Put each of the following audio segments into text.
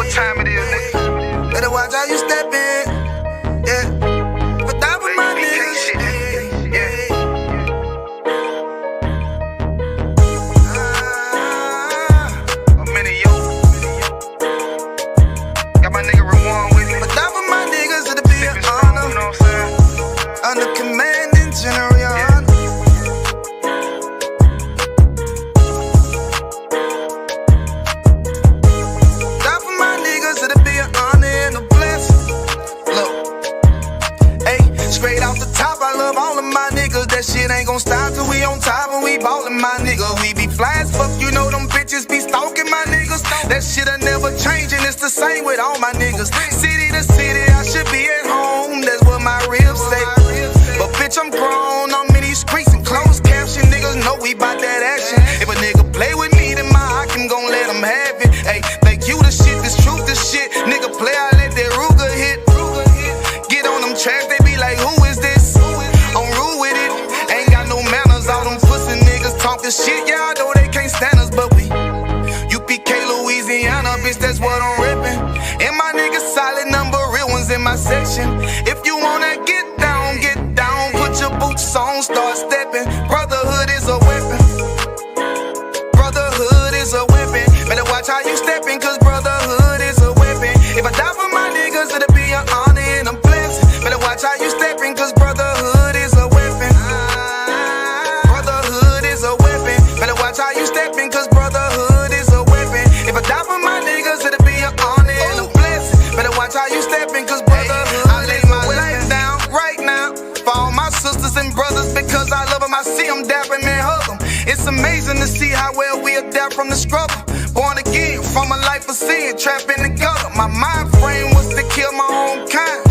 what time it is, nigga. Better watch how you step in. Yeah. But that was my niggas. A minute, yo. Got my nigga Rewan with me. But that was my niggas, it'll be an honor. You know what I'm saying? Under commanding General Yahanna. That for my niggas, it'll be an honor and a blessing. Look, hey, straight off the top, I love all of my niggas. That shit ain't gon' stop till we on top and we ballin', my nigga. We be fly as fuck, you know them bitches be stalking my niggas. That shit'll never change and it's the same with all my niggas. City to city, I should be at home. That's what my ribs say. But bitch, I'm grown, I'm in these streets and closed caption. Niggas know we bout that action. If a nigga play with me, then my Hakim gon' let him have it. Hey, think you the shit, this truth, this shit. Nigga play, I let that Ruger hit. Get on them tracks, they be like, who is this? I'm rude with it. Ain't got no manners, all them pussy niggas talking shit. Yeah, I know they can't stand us, but we U.P.K, Louisiana, bitch, that's what I'm rippin'. And my niggas solid, number real ones in my section. If you wanna get down, put your boots on, start stepping. Brotherhood is a weapon. Brotherhood is a weapon. Better watch how you steppin', cause brotherhood is a weapon. If I die for my niggas, it'll be an honor and a blessing. Better watch how you steppin', cause brotherhood is a weapon. Brotherhood is a weapon. Better watch how you steppin', cause brotherhood is a weapon. If I die for my niggas, it'll be an honor and a blessing. Better watch how you steppin', cause brotherhood I lay my life down right now for all my sisters and brothers, because I love them. I see them dapping and hug them. It's amazing to see how well we adapt from the struggle. Born again from a life of sin, trapped in the gutter. My mind frame was to kill my own kind.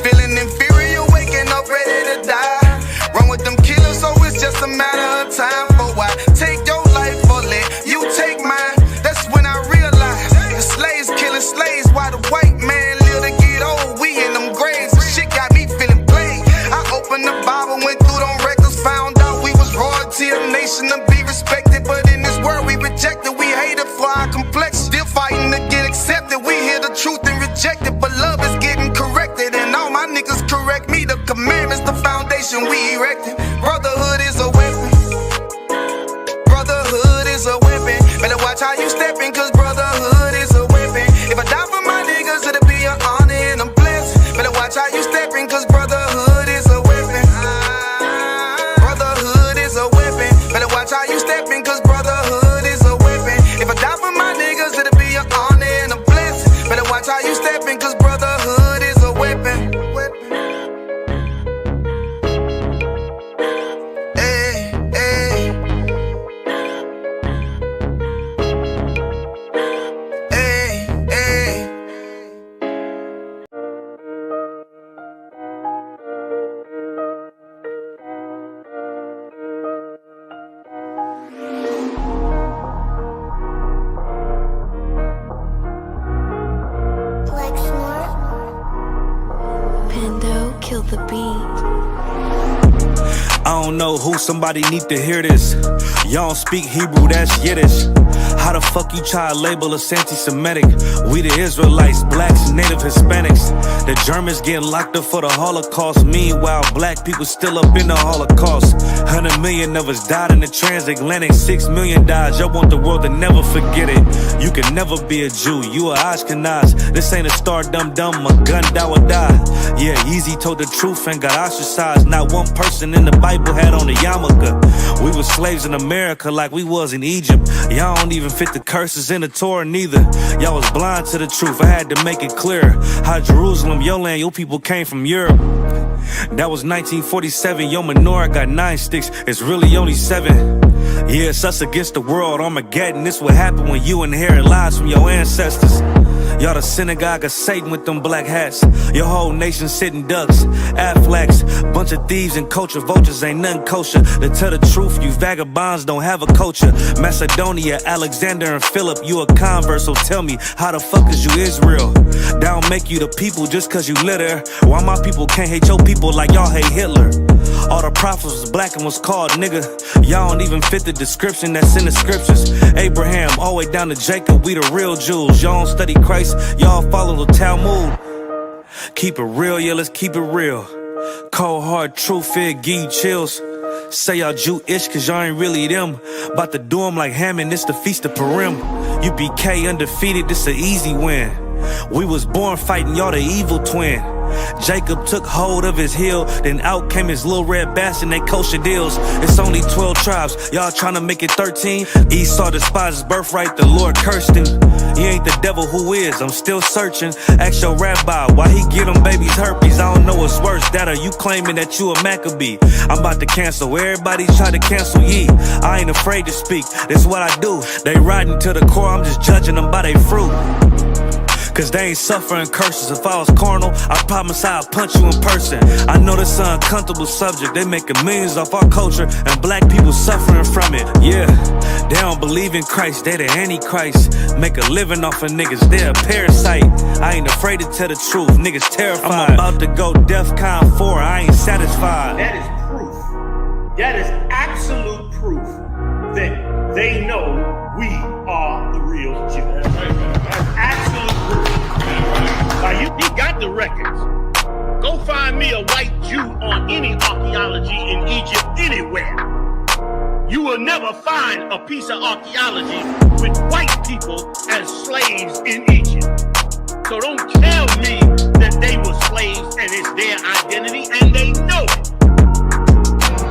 Feeling inferior, waking up ready to die. Run with them killers, so it's just a matter of time. For why take your life or let you take mine? That's when I realized the slaves killing slaves while the white man live to get old. We in them graves, the shit got me feeling played. I opened the Bible, went through them records, found out we was royalty, a nation to be respected. But in this world we rejected, we hated for our complexion. Still fighting to get accepted, we hear the truth and reject it. But love is getting corrected, and all my niggas correct me. The commandments, the foundation we erected. Brotherhood is a weapon. Brotherhood is a weapon. Better watch how you steppin', cause brotherhood is a weapon. If I die for my niggas, it'll be an honor and a blessing. Better watch how you steppin', cause brotherhood is a weapon. Brotherhood is a weapon. Better watch how you steppin', cause brotherhood is a weapon. If I die for my niggas, it'll be an honor and a blessing. Better watch how you steppin', cause brotherhood is a weapon. Hey, hey. Hey, hey. Pando, kill the beat. I don't know who, somebody need to hear this. Y'all don't speak Hebrew, that's Yiddish. How the fuck you try to label us anti-Semitic? We the Israelites, blacks, native Hispanics. The Germans getting locked up for the Holocaust. Meanwhile, black people still up in the Holocaust. 100 million of us died in the transatlantic. 6 million died, y'all want the world to never forget it. You can never be a Jew, you a Ashkenaz. This ain't a star dum-dum, a gun that would die. Yeah, Yeezy told the truth and got ostracized. Not one person in the Bible had on a yarmulke. We was slaves in America like we was in Egypt. Y'all don't even fit the curses in the Torah neither. Y'all was blind to the truth, I had to make it clear. How Jerusalem, your land, your people came from Europe. That was 1947, your menorah got 9 sticks, it's really only 7. Yeah, it's us against the world, Armageddon. This what happened when you inherit lies from your ancestors. Y'all the synagogue of Satan with them black hats. Your whole nation sitting ducks, Aflacs. Bunch of thieves and culture vultures, ain't nothing kosher. To tell the truth, you vagabonds don't have a culture. Macedonia, Alexander and Philip, you a convert, so tell me, how the fuck is you Israel? That don't make you the people just cause you live there. Why my people can't hate your people like y'all hate Hitler? All the prophets was black and was called nigga. Y'all don't even fit the description that's in the scriptures. Abraham, all the way down to Jacob, we the real Jews. Y'all don't study Christ, y'all follow the Talmud. Keep it real, yeah, let's keep it real. Cold hard truth, it give you chills. Say y'all Jewish cause y'all ain't really them. About to do them like Hammond, this the Feast of Purim. U.P.K undefeated, this an easy win. We was born fighting, y'all the evil twin. Jacob took hold of his heel, then out came his little red bastard, they kosher deals. It's only 12 tribes, y'all tryna make it 13. Esau despised his birthright, the Lord cursed him. He ain't the devil, who is? I'm still searching. Ask your rabbi, why he give them babies herpes? I don't know what's worse, that or you claiming that you a Maccabee. I'm about to cancel, everybody try to cancel ye. I ain't afraid to speak, that's what I do. They riding to the core, I'm just judging them by their fruit. Cause they ain't suffering curses. If I was carnal, I promise I'd punch you in person. I know this an uncomfortable subject. They making millions off our culture and black people suffering from it. Yeah, they don't believe in Christ, they the Antichrist. Make a living off of niggas, they a parasite. I ain't afraid to tell the truth, niggas terrified. I'm about to go DEFCON 4, I ain't satisfied. That is proof. That is absolute proof that they know we are the real Jews. That's absolute proof. Now he got the records. Go find me a white Jew on any archaeology in Egypt anywhere. You will never find a piece of archaeology with white people as slaves in Egypt. So don't tell me that they were slaves and it's their identity, and they know it.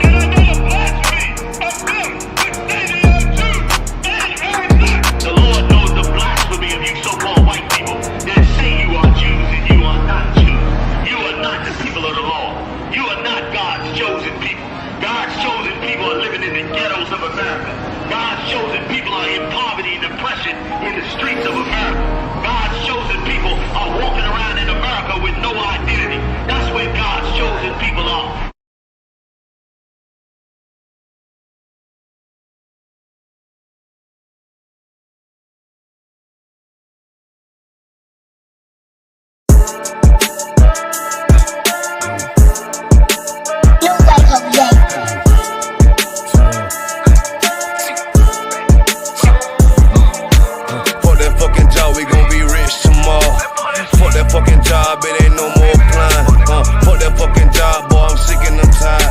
And I know the blasphemy of them, which say they are Jews. They are not. The Lord knows the blasphemy of you so-called white people that say you are Jews and you are not Jews. You are not the people of the law. You are not God's chosen people. God's chosen people are living in the ghettos of America. God's chosen people are in poverty and depression in the streets of America. God's chosen people are walking around in America with no identity. That's where God's chosen people are. Fucking job, it ain't no more applying. Fuck that fucking job, boy, I'm sick and I'm tired.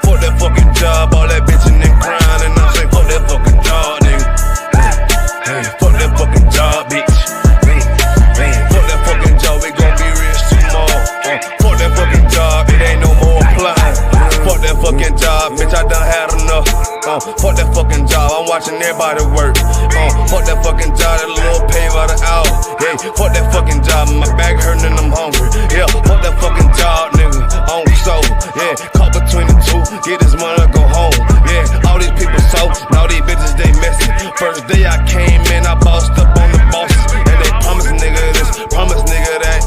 Fuck that fucking job, all that bitching and crying, and I'm saying fuck that fucking job, nigga. Fuck that fucking job, bitch. Fuck that fucking job, we gon' be rich tomorrow. Fuck that fucking job, it ain't no more applying. Fuck that fucking job, bitch, I done had enough. Fuck that fucking job, I'm watching everybody work. Fuck that fucking job, that little pay by the hour. Yeah, fuck that fucking job, my back hurting and I'm hungry. Yeah, fuck that fucking job, nigga, on soul. Yeah, caught between the two, get this money, go home. Yeah, all these people so, now these bitches, they messy. First day I came in, I bossed up on the bosses. And they promise nigga this, promise nigga that.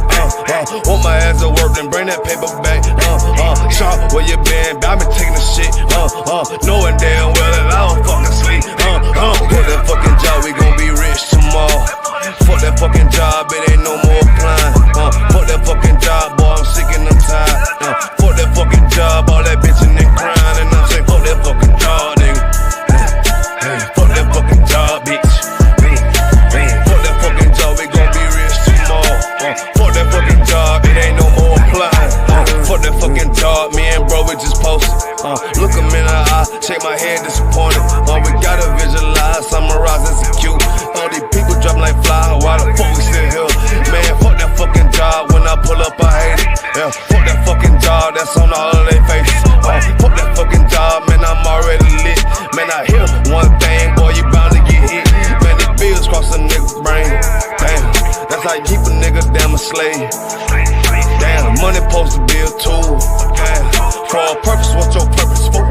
Want my ass to work, then bring that paper back. Sean, where you been? I been taking the shit. Knowing damn well that I don't fucking sleep. Fuck that fucking job, we gon' be rich tomorrow. Fuck that fucking job, it ain't no more applying. Fuck that fucking job, boy, I'm sick and I'm tired. Fuck that fucking job, all that bitching and crying, and I'm saying fuck that fucking job, nigga. Fuck that fucking job, bitch. Fuck that fucking job, we gon' be rich tomorrow. Fuck that fucking job, it ain't no more applying. Fuck that fucking job, me and bro, we just posted. Look him in the eye, shake my head disappointed. We gotta visualize, summarize, execute. All these people dropping like fly, why the fuck we still here? Man, fuck that fucking job, when I pull up I hate it. Yeah, fuck that fucking job, that's on all of their faces. Fuck that fucking job, man, I'm already lit. Man, I hear one thing, boy, you bound to get hit. Man, the bills cross a nigga's brain. Damn, that's how you keep a nigga damn a slave. Damn, money supposed to be a tool. Damn, for a purpose, what's your purpose for?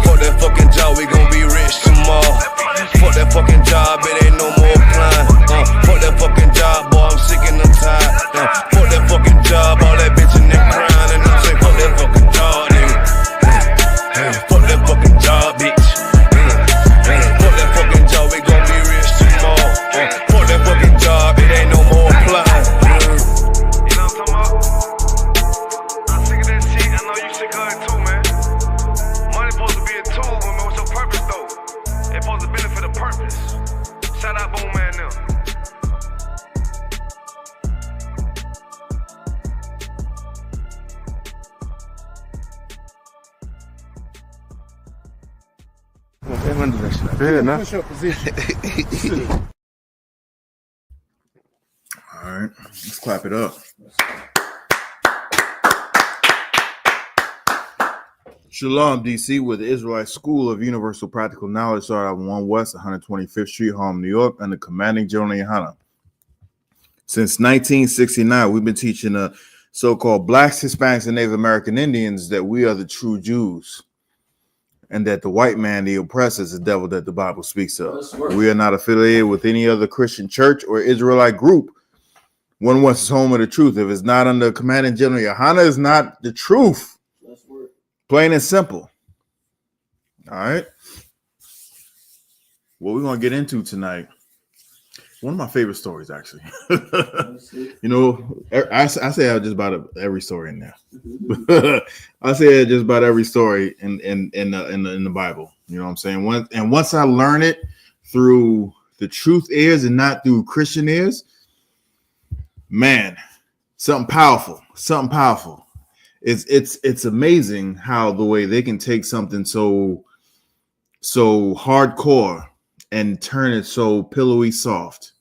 Fuck that fucking job, we gon' be rich tomorrow. Fuck that fucking job, it ain't no more applying. Fuck that fucking job, boy, I'm sick and I'm tired. Fuck that fucking job, all that bitching and crying, and I'm saying fuck that fucking job, nigga. Fuck that fucking job, bitch. Fuck that fucking job, we gon' be rich tomorrow. Fuck that fucking job, it ain't no more applying. You know what I'm talking about? I'm sick of that shit, I know Fair enough. Push-up position. All right, let's clap it up. Shalom, DC, with the Israelite School of Universal Practical Knowledge, started on 1 West 125th Street, Harlem, New York, under commanding General Yahanna. Since 1969, we've been teaching the so-called Blacks, Hispanics, and Native American Indians that we are the true Jews, and that the white man, the oppressor, is the devil that the Bible speaks of. We are not affiliated with any other Christian church or Israelite group. 1 West is home of the truth. If it's not under commanding General Yahanna, it's not the truth. Plain and simple. All right. What we're going to get into tonight, one of my favorite stories, actually. You know, I say just about every story in there. I say just about every story in the Bible. You know what I'm saying? Once I learn it through the truth ears and not through Christian ears, man, something powerful. It's amazing how the way they can take something so hardcore and turn it so pillowy soft.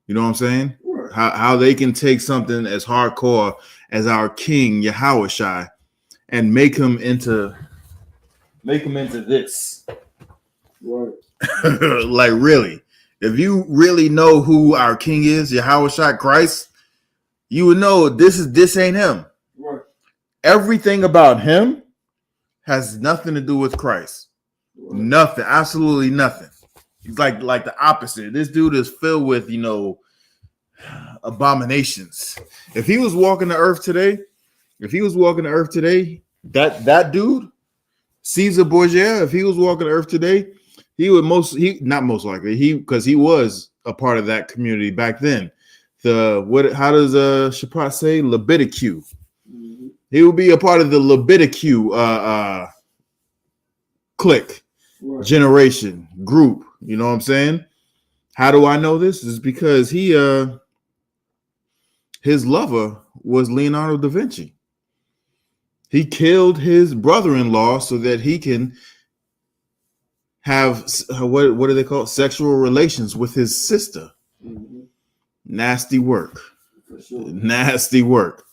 You know what I'm saying? Right. How they can take something as hardcore as our King Yahushua and make him into this. Right. Like, really, if you really know who our King is, Yahushua Christ, you would know this ain't him. Right. Everything about him has nothing to do with Christ. Right. Nothing, absolutely nothing. He's like the opposite. This dude is filled with, abominations. If he was walking the earth today, that dude, Caesar Borgia, if he was walking the earth today, he would not most likely, because he was a part of that community back then. How does Shaprat say? Leviticus. Mm-hmm. He would be a part of the Leviticus clique, right. Generation, group. You know what I'm saying? How do I know this? It's because his lover was Leonardo da Vinci. He killed his brother-in-law so that he can have what do they call it? Sexual relations with his sister. Mm-hmm. Nasty work. For sure. Nasty work.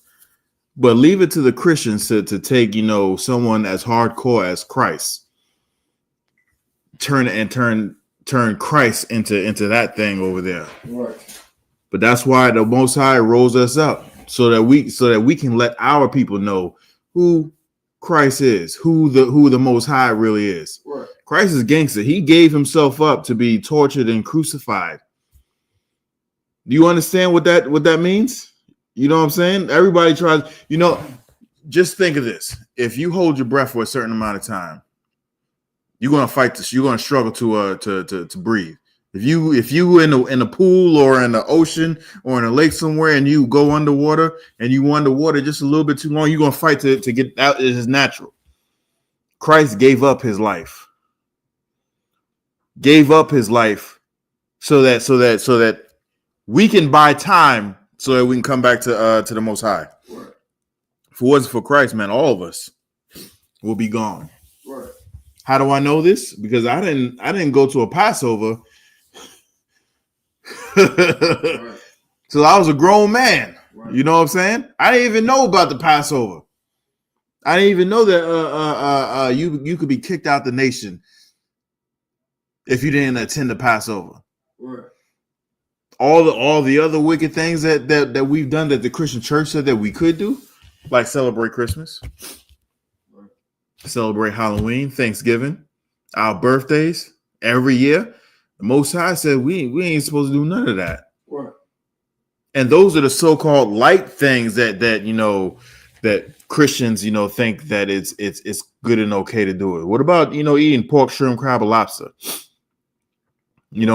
But leave it to the Christians to take, someone as hardcore as Christ, turn Christ into that thing over there. Right. But that's why the Most High rose us up so that we can let our people know who Christ is, who the Most High really is. Right. Christ is gangster. He gave himself up to be tortured and crucified. Do you understand what that means? You know what I'm saying? Everybody tries, just think of this. If you hold your breath for a certain amount of time, you're gonna fight this. You're gonna struggle to breathe. If you in a pool or in the ocean or in a lake somewhere and you go underwater and you underwater just a little bit too long, you're gonna fight to get out. It is natural. Christ gave up his life. So that we can buy time so that we can come back to the Most High. Right. If it wasn't for Christ, man, all of us will be gone. Right. How do I know this? Because I didn't go to a Passover. Right. So I was a grown man. Right. You know what I'm saying? I didn't even know about the Passover. I didn't even know that you could be kicked out the nation if you didn't attend the Passover. Right. All the other wicked things that we've done that the Christian church said that we could do, like celebrate Christmas, celebrate Halloween, Thanksgiving, our birthdays every year. The Most High said we ain't supposed to do none of that. Right. And those are the so-called light things that Christians think that it's good and okay to do it. What about eating pork, shrimp, crab, or lobster?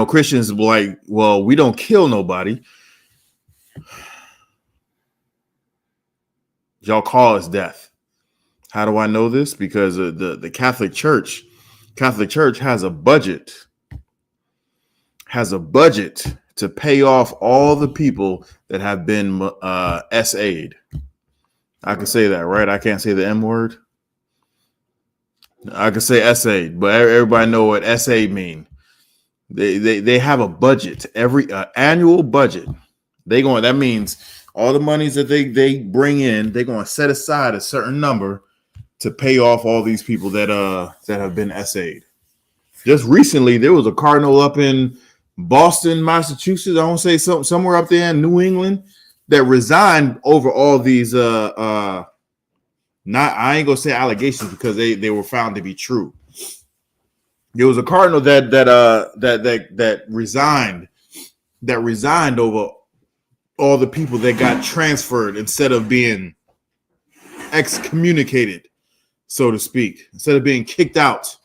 Christians like, well, we don't kill nobody. Y'all call us death. How do I know this? Because the Catholic Church has a budget to pay off all the people that have been SA'd. I can say that, right? I can't say the M word. I can say SA'd, but everybody know what SA mean. They have a budget, every annual budget. That means all the monies that they bring in, they're going to set aside a certain number to pay off all these people that have been essayed. Just recently, there was a cardinal up in Boston, Massachusetts. I want to say somewhere up there in New England that resigned over all these I ain't gonna say allegations because they were found to be true. There was a cardinal that resigned over all the people that got transferred instead of being excommunicated, so to speak, instead of being kicked out.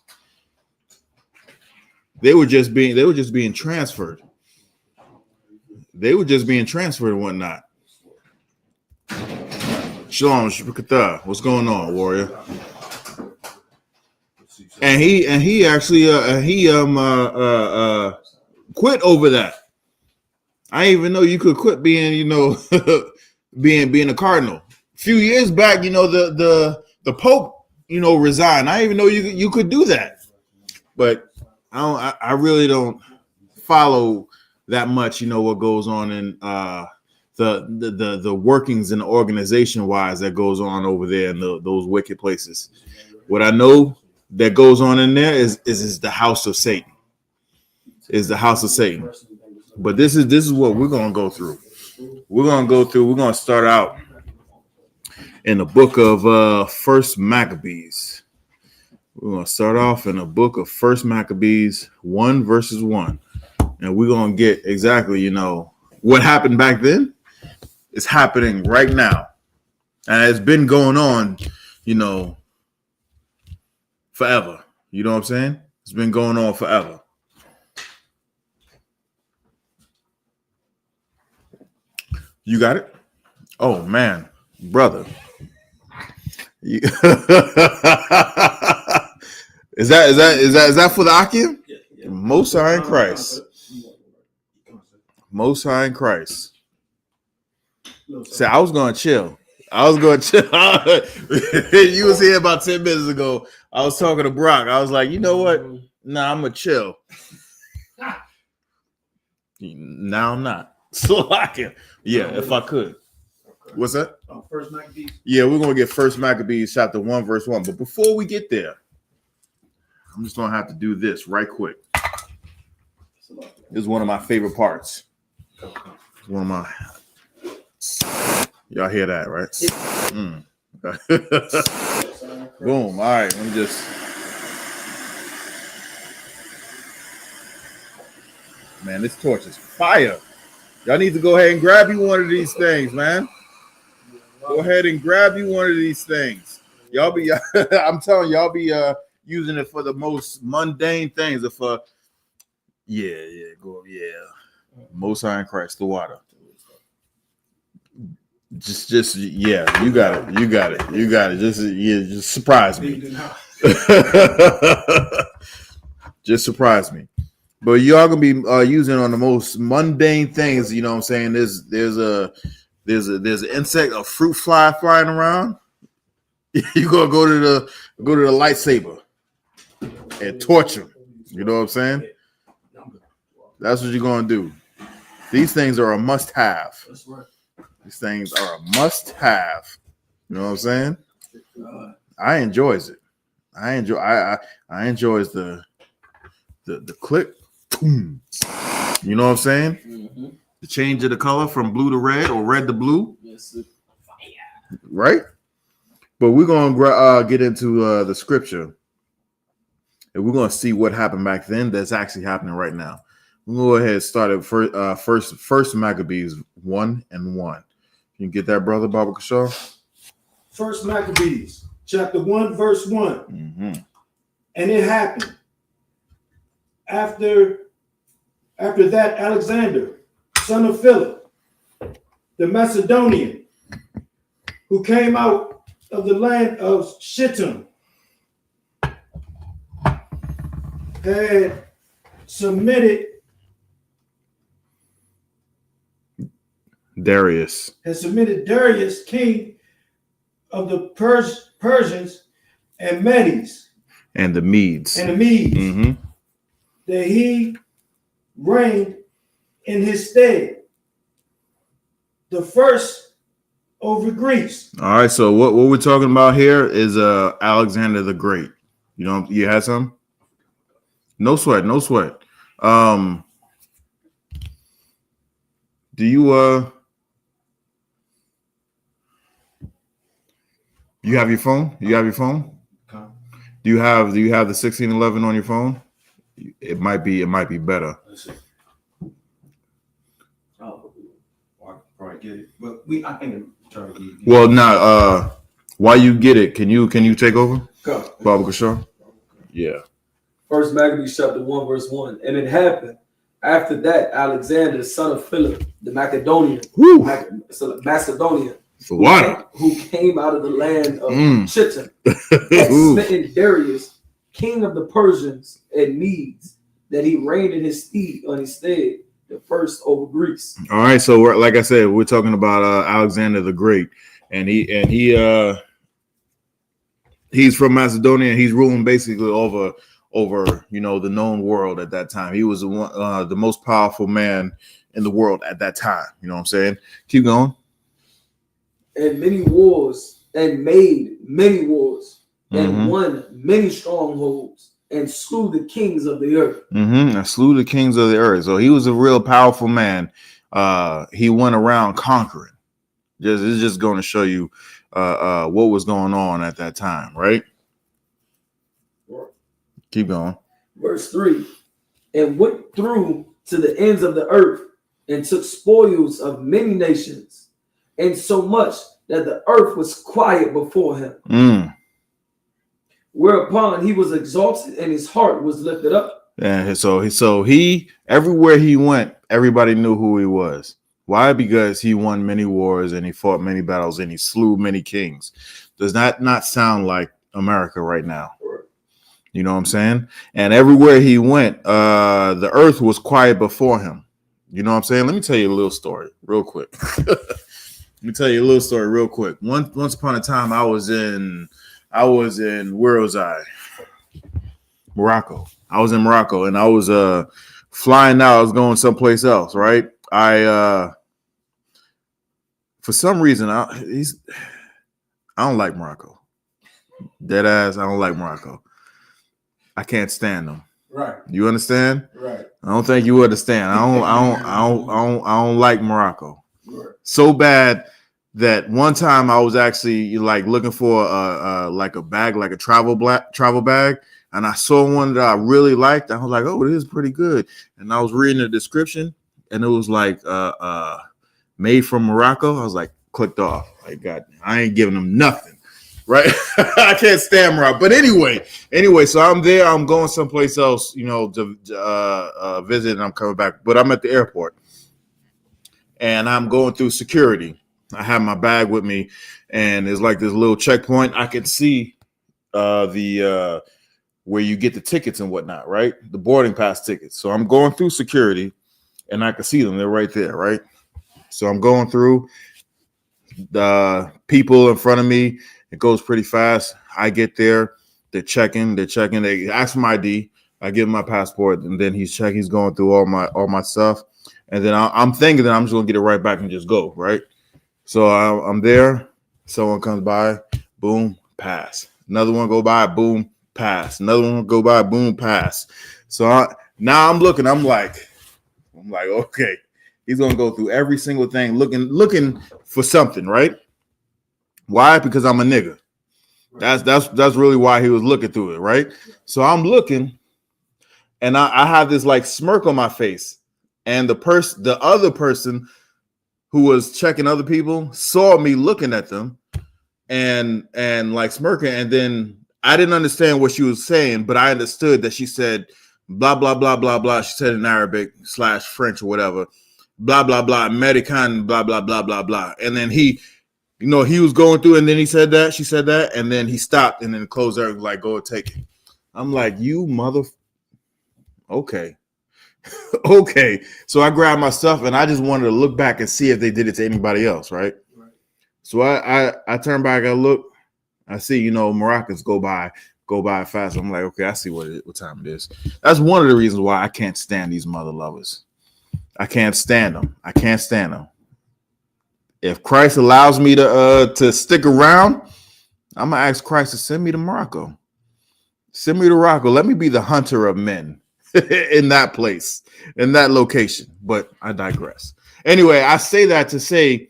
They were just being transferred. They were just being transferred and whatnot. Shalom, what's going on, warrior? And he actually quit over that. I didn't even know you could quit being, being a cardinal. A few years back, the Pope, resigned. I didn't even know you could do that. But I really don't follow that much, what goes on in the workings and organization wise that goes on over there in those wicked places. What I know that goes on in there is the house of Satan. Is the house of Satan. But this is what we're gonna go through. We're gonna start out in the book of First Maccabees. We're gonna start off in the book of First Maccabees 1 verses 1. And we're gonna get exactly, what happened back then is happening right now. And it's been going on, forever. You know what I'm saying? It's been going on forever. You got it? Oh man, brother. Is that for the Akim? Yeah. Most High in Christ. Most High in Christ. See, I was gonna chill. You was here about 10 minutes ago. I was talking to Brock. I was like, you know what? Nah, I'm gonna chill. Now I'm not. So I can. Yeah, if I could. What's that? First Maccabees. Yeah, we're gonna get First Maccabees chapter 1 verse 1. But before we get there, I'm just gonna have to do this right quick. This is one of my favorite parts. One of my. Y'all hear that, right? Boom. All right. Let me just. Man, this torch is fire. Y'all need to go ahead and grab you one of these things, man. Go ahead and grab you one of these things. Y'all be, I'm telling y'all be using it for the most mundane things. Most High in Christ, the water. Just, you got it. Just surprise me. Just surprise me. But y'all gonna be using on the most mundane things. You know what I'm saying? There's an insect, a fruit fly flying around. You gonna go to the lightsaber and torch him. You know what I'm saying? That's what you're gonna do. These things are a must-have. These things are a must-have. You know what I'm saying? I enjoys it. I enjoys the click. Boom. You know what I'm saying? Mm-hmm. The change of the color from blue to red or red to blue. Yes, right? But we're going to get into the scripture. And we're going to see what happened back then that's actually happening right now. We'll go ahead and start at first Maccabees 1 and 1. You can get that, brother Baba Kashar? First Maccabees, chapter 1, verse 1. Mm-hmm. And it happened after that Alexander, son of Philip, the Macedonian, who came out of the land of Shittim, had submitted Darius, king of the Persians and Medes, and the Medes, mm-hmm. that he reigned in his stead. The first over Greece. All right, so what we're talking about here is Alexander the Great. You had some? No sweat, no sweat. Do you have your phone? You have your phone? Do you have the 1611 on your phone? It might be better. Oh, I could probably get it, but I think try to get. Well, now, while you get it, can you take over? Go, Baba Kishore? Yeah. First Maccabees chapter 1, verse 1. And it happened after that, Alexander, son of Philip, the Macedonian, For water. who came out of the land of Chittim, had smitten Darius, king of the Persians and Medes, that he reigned in his stead on his stead, the first over Greece. All right, so like I said, we're talking about Alexander the Great, and he's from Macedonia. And he's ruling basically over the known world at that time. He was the most powerful man in the world at that time. You know what I'm saying? Keep going. And many wars, and made many wars, and won many strongholds, and slew the kings of the earth. And slew the kings of the earth. So he was a real powerful man. He went around conquering. It's just going to show you what was going on at that time, right? Keep going. Verse 3. And went through to the ends of the earth, and took spoils of many nations, and so much that the earth was quiet before him. Whereupon he was exalted, and his heart was lifted up. And so he everywhere he went, everybody knew who he was. Why? Because he won many wars, and he fought many battles, and he slew many kings. Does that not sound like America right now? You know what I'm saying? And everywhere he went, the earth was quiet before him. You know what I'm saying? Let me tell you a little story real quick. Once upon a time, I was in where was I? Morocco. I was in Morocco, and I was flying out. I was going someplace else, right? For some reason, I don't like Morocco. Dead ass, I don't like Morocco. I can't stand them. Right. You understand? Right. I don't think you understand. I don't like Morocco. Right. So bad that one time I was actually like looking for like a bag, like a travel bag, and I saw one that I really liked. I was like, oh, this is pretty good. And I was reading the description, and it was like made from Morocco. I was like, clicked off. Like, God, I ain't giving them nothing. Right. I can't stand Morocco. But anyway, so I'm there. I'm going someplace else, to visit, and I'm coming back. But I'm at the airport, and I'm going through security. I have my bag with me, and it's like this little checkpoint. I can see the where you get the tickets and whatnot, right? The boarding pass tickets. So I'm going through security, and I can see them. They're right there, right? So I'm going through the people in front of me. It goes pretty fast. I get there. They're checking. They ask for my ID. I give him my passport, and then he's going through all my stuff. And then I'm thinking that I'm just gonna get it right back and just go, right? So I'm there. Someone comes by, boom, pass. Another one go by, boom, pass. Another one go by, boom, pass. So now I'm looking. I'm like, okay, he's gonna go through every single thing, looking for something, right? Why? Because I'm a nigga. That's really why he was looking through it, right? So I'm looking, and I have this like smirk on my face, and the other person who was checking other people saw me looking at them, and like smirking, and then I didn't understand what she was saying, but I understood that she said blah blah blah blah blah. She said in Arabic / French or whatever, blah blah blah, American, blah blah blah blah blah, and then he was going through, and then she said that, and then he stopped, and then closed her, like, go take it. I'm like, you mother. Okay. Okay. So I grabbed my stuff, and I just wanted to look back and see if they did it to anybody else, right? So I turn back, I look, I see, Moroccans go by, go by fast. I'm like, okay, I see what time it is. That's one of the reasons why I can't stand these mother lovers. I can't stand them. I can't stand them. If Christ allows me to stick around, I'm gonna ask Christ to send me to Morocco. Send me to Morocco. Let me be the hunter of men in that place, in that location. But I digress. Anyway, I say that to say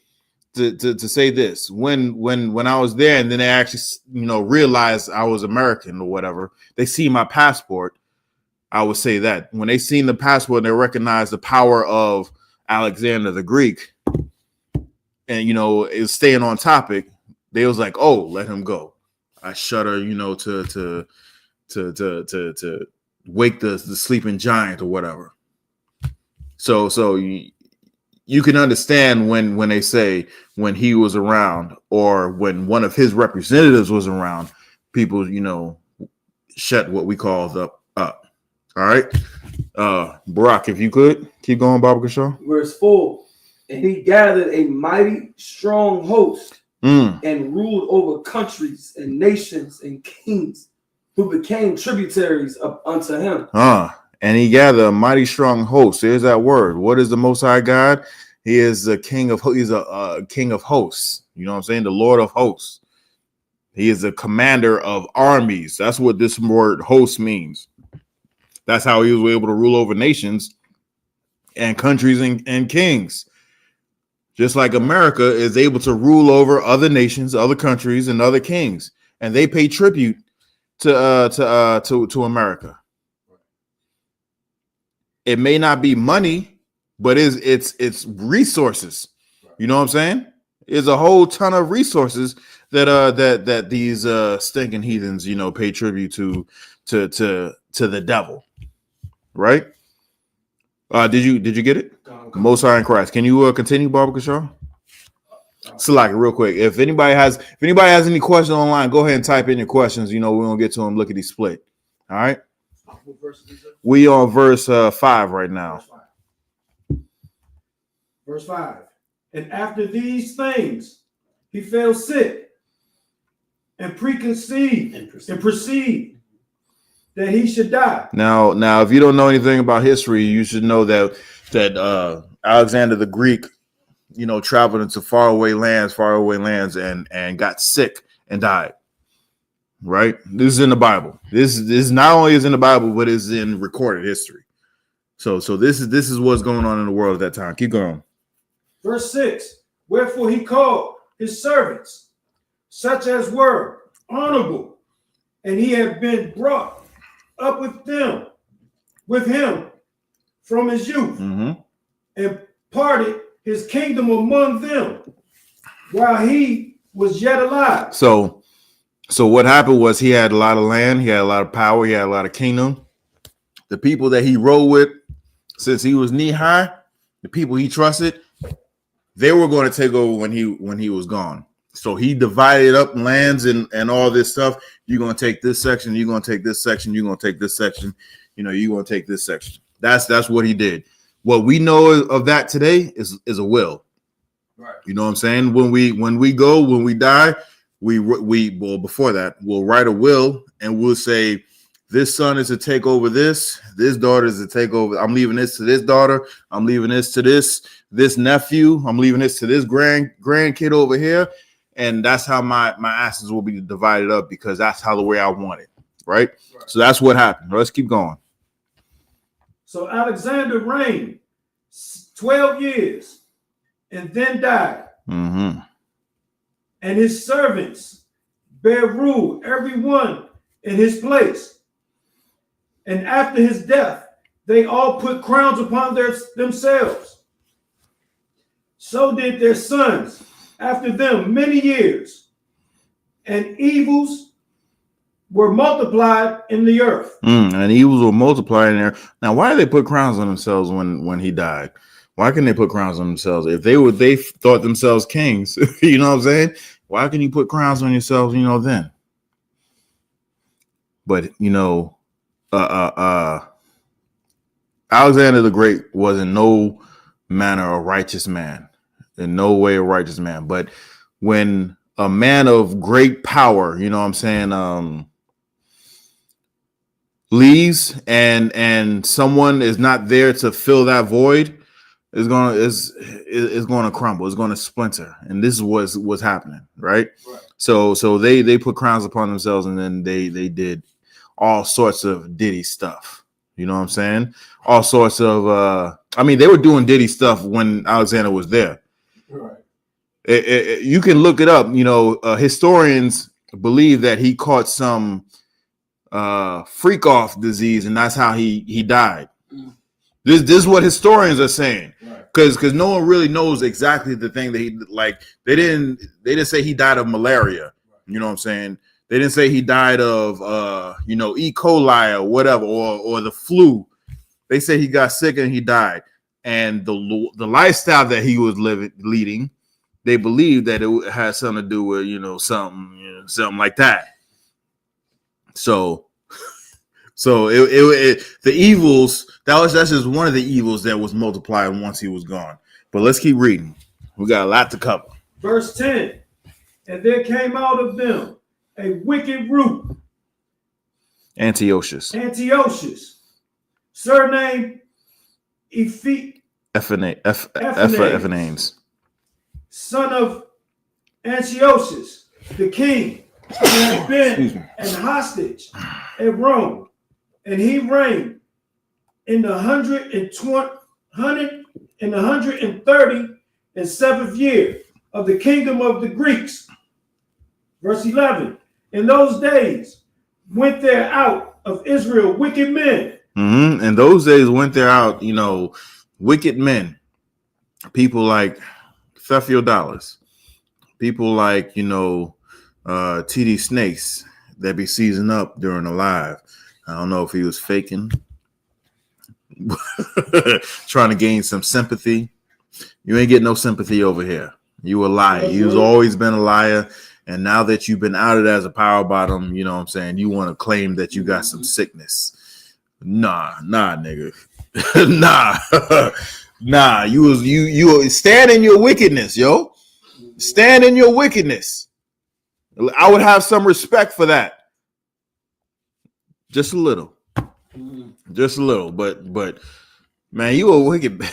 to say this. When I was there, and then they actually realized I was American or whatever, they see my passport. I would say that when they seen the passport and they recognized the power of Alexander the Greek, and is staying on topic, they was like, "Oh, let him go." I shudder, to wake the sleeping giant or whatever. So you can understand when they say when he was around or when one of his representatives was around, people shut what we call the up. All right, Barack, if you could keep going, Baba Kashaw. Verse 4. And he gathered a mighty strong host and ruled over countries and nations and kings who became tributaries unto him. And he gathered a mighty strong host. There's that word. What is the Most High God? He is the king of. He's a king of hosts. You know what I'm saying? The Lord of hosts. He is a commander of armies. That's what this word host means. That's how he was able to rule over nations and countries and kings. Just like America is able to rule over other nations, other countries, and other kings, and they pay tribute to America. It may not be money, but it's resources. You know what I'm saying? It's a whole ton of resources that these stinking heathens, pay tribute to the devil, right? Did you get it? Most High in Christ. Can you continue, Baba Kashaw? Select real quick. If anybody has any questions online, go ahead and type in your questions. We're gonna get to them. Look at these split. All right. We on verse 5 right now. Verse 5. And after these things, he fell sick and preconceived and perceived that he should die. Now, if you don't know anything about history, you should know that Alexander the Greek, traveled into faraway lands, and got sick and died. Right? This is in the Bible. This not only is in the Bible, but is in recorded history. So this is what's going on in the world at that time. Keep going. Verse 6. Wherefore he called his servants, such as were honorable, and he had been brought up with him from his youth, and parted his kingdom among them while he was yet alive. So what happened was he had a lot of land, he had a lot of power, he had a lot of kingdom. The people that he rode with since he was knee high, the people he trusted, they were going to take over when he was gone. So he divided up lands and all this stuff. You're going to take this section, you're going to take this section, you're going to take this section, you're going to take this section. That's what he did. What we know of that today is a will. Right. You know what I'm saying? When we die, before that, we'll write a will and we'll say, this son is to take over this daughter is to take over. I'm leaving this to this daughter. I'm leaving this to this nephew. I'm leaving this to this grandkid over here. And that's how my assets will be divided up because that's how the way I want it. Right? So that's what happened. Let's keep going. So Alexander reigned 12 years and then died. And his servants bare rule, every one in his place. And after his death, they all put crowns upon themselves. So did their sons after them many years. And evils were multiplied in the earth. And evils were multiplied in there. Now, why did they put crowns on themselves when he died? Why couldn't they put crowns on themselves? If they thought themselves kings, you know what I'm saying? Why can you put crowns on yourselves, then? But, Alexander the Great was in no manner a righteous man, in no way a righteous man. But when a man of great power, you know what I'm saying, leaves and someone is not there to fill that void, is gonna crumble. It's gonna splinter, and this is what's happening, right? So they put crowns upon themselves, and then they did all sorts of Diddy stuff. You know what I'm saying? All sorts of I mean, they were doing Diddy stuff when Alexander was there. Right. You can look it up. You know, historians believe that he caught some freak off disease, and that's how he died. This is what historians are saying, because no one really knows exactly the thing that he, like, they didn't say he died of malaria. You know what I'm saying? They didn't say he died of E. coli or whatever, or the flu. They say he got sick and he died, and the lifestyle that he was leading, they believe that it had something to do with something like that. So the evils, that's just one of the evils that was multiplied once he was gone. But let's keep reading. We got a lot to cover. Verse 10. And there came out of them a wicked root, Antiochus, surnamed Ephanes, son of Antiochus, the king, who had been an hostage at Rome, and he reigned in the 137th year of the kingdom of the Greeks. Verse 11. In those days went there out of Israel wicked men. In those days went there out, wicked men, people like Theophilus, people like TD Snakes that be seasoned up during the live. I don't know if he was faking, trying to gain some sympathy. You ain't getting no sympathy over here. You a liar. You've always been a liar. And now that you've been outed as a power bottom, you know what I'm saying, you want to claim that you got some sickness. Nah, nigga. nah. You stand in your wickedness, yo. Stand in your wickedness. I would have some respect for that. Just a little. But man, you a wicked.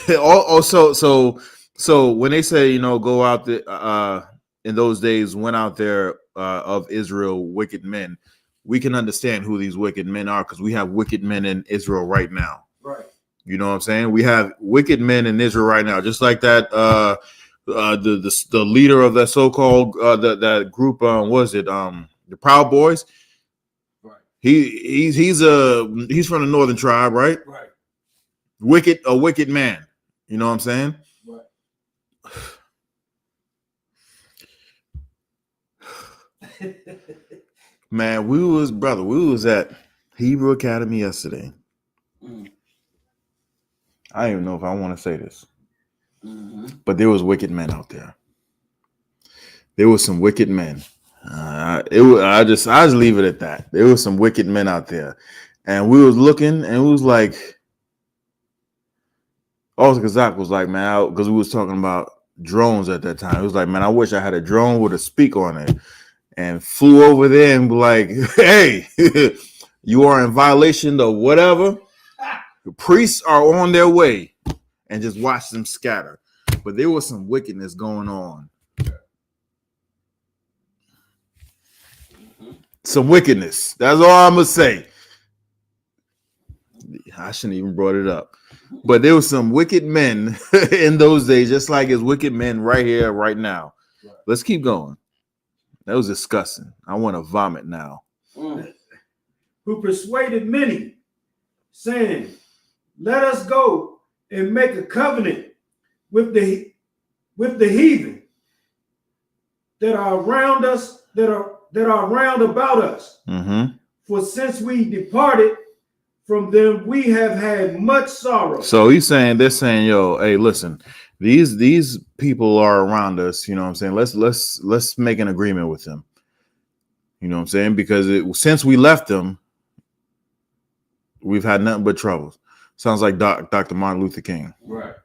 So when they say, go out there, in those days went out there of Israel wicked men, we can understand who these wicked men are, because we have wicked men in Israel right now. Right. You know what I'm saying? We have wicked men in Israel right now, just like that. The leader of that so-called that group, was it the Proud Boys? Right. He's from the northern tribe, right? Right. A wicked man. You know what I'm saying? Right. Man, we was at Hebrew Academy yesterday. I don't even know if I want to say this, but there was wicked men out there. There was some wicked men. I just leave it at that. There was some wicked men out there, and we was looking, and it was like, Kazak was like, man, because we was talking about drones at that time. It was like, man, I wish I had a drone with a speaker on it, and flew over there and be like, hey, you are in violation of whatever. The priests are on their way, and just watch them scatter. But there was some wickedness going on. Some wickedness. That's all I'm going to say. I shouldn't even brought it up. But there was some wicked men in those days, just like it's wicked men right here, right now. Right. Let's keep going. That was disgusting. I want to vomit now. Who persuaded many, saying, let us go and make a covenant with the heathen that are around us, that are round about us. For since we departed from them, we have had much sorrow. So they're saying, yo, hey, listen, these people are around us. You know what I'm saying? Let's make an agreement with them. You know what I'm saying? Because since we left them, we've had nothing but troubles. Sounds like Dr. Martin Luther King. Right.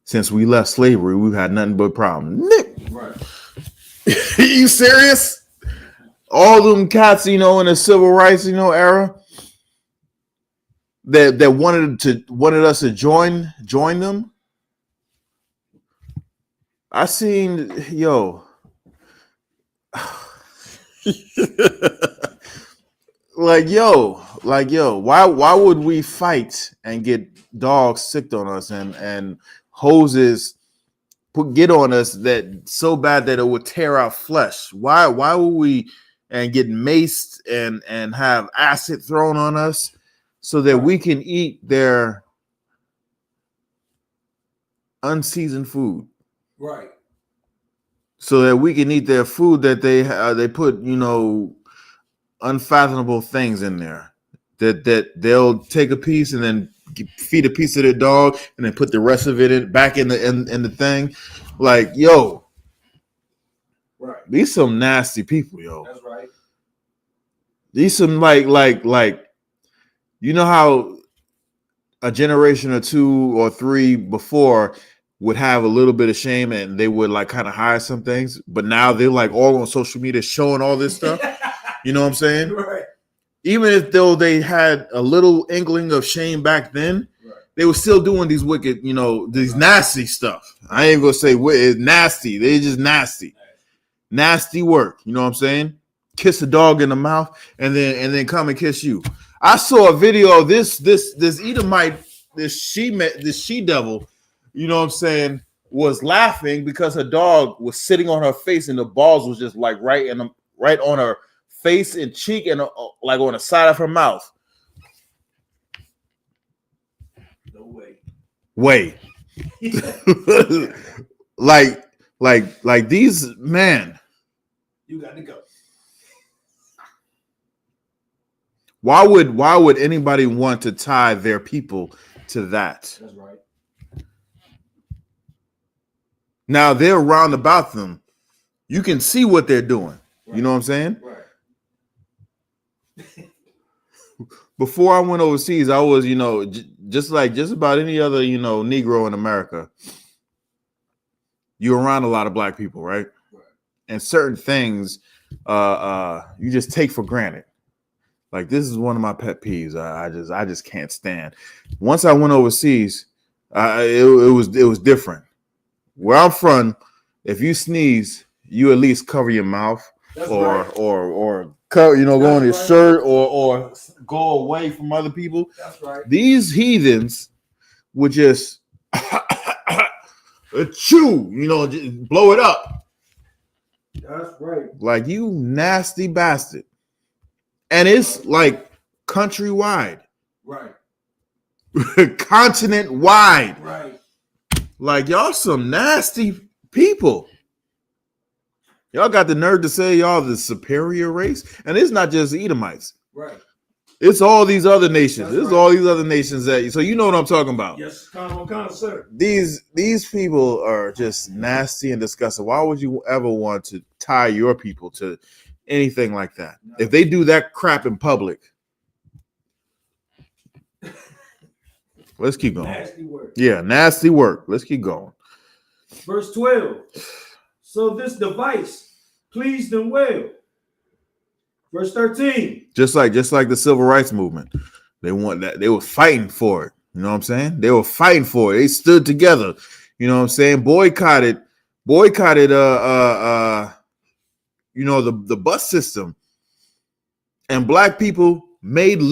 Since we left slavery, we've had nothing but problems. Right. You serious? All them cats, in the civil rights, era, that wanted us to join them. I seen like why would we fight and get dogs sicked on us and hoses get on us that so bad that it would tear our flesh? Why would we and get maced and have acid thrown on us so that we can eat their unseasoned food? Right. So that we can eat their food that they put, unfathomable things in there that they'll take a piece and then feed a piece of their dog and then put the rest of it back in the thing. Like, right. These some nasty people, yo. That's right. These some like how a generation or two or three before would have a little bit of shame and they would like kind of hide some things, but now they're like all on social media showing all this stuff. You know what I'm saying? Right. Even if though they had a little inkling of shame back then, right, they were still doing these wicked, these nasty stuff. I ain't gonna say it's nasty. They're just nasty. Nasty work. You know what I'm saying? Kiss a dog in the mouth and then come and kiss you. I saw a video of this Edomite, this she devil, you know what I'm saying, was laughing because her dog was sitting on her face and the balls was just like right on her face and cheek and like on the side of her mouth. No way. Way. like these, man. You got to go. Why would anybody want to tie their people to that? That's right. Now they're round about them. You can see what they're doing. Right. You know what I'm saying? Right. Before I went overseas, I was, just about any other, Negro in America. You're around a lot of black people, right? Right. And certain things you just take for granted. Like this is one of my pet peeves. I just can't stand. Once I went overseas, it was different. Where I'm from, if you sneeze, you at least cover your mouth. That's or cover, go on your shirt or go away from other people. That's right. These heathens would just chew, just blow it up. That's right. Like, you nasty bastard. And it's like countrywide. Right. Continent wide. Right. Like, y'all some nasty people. Y'all got the nerve to say y'all the superior race. And it's not just the Edomites. Right. It's all these other nations. That's It's right. all these other nations so you know what I'm talking about. Yes, sir. These people are just nasty and disgusting. Why would you ever want to tie your people to anything like that? No. If they do that crap in public, let's keep going. Nasty work. Yeah, nasty work. Let's keep going. Verse 12. So this device pleased them well. Verse 13. Just like the civil rights movement. They want that. They were fighting for it. You know what I'm saying? They were fighting for it. They stood together. You know what I'm saying? Boycotted the bus system. And black people made a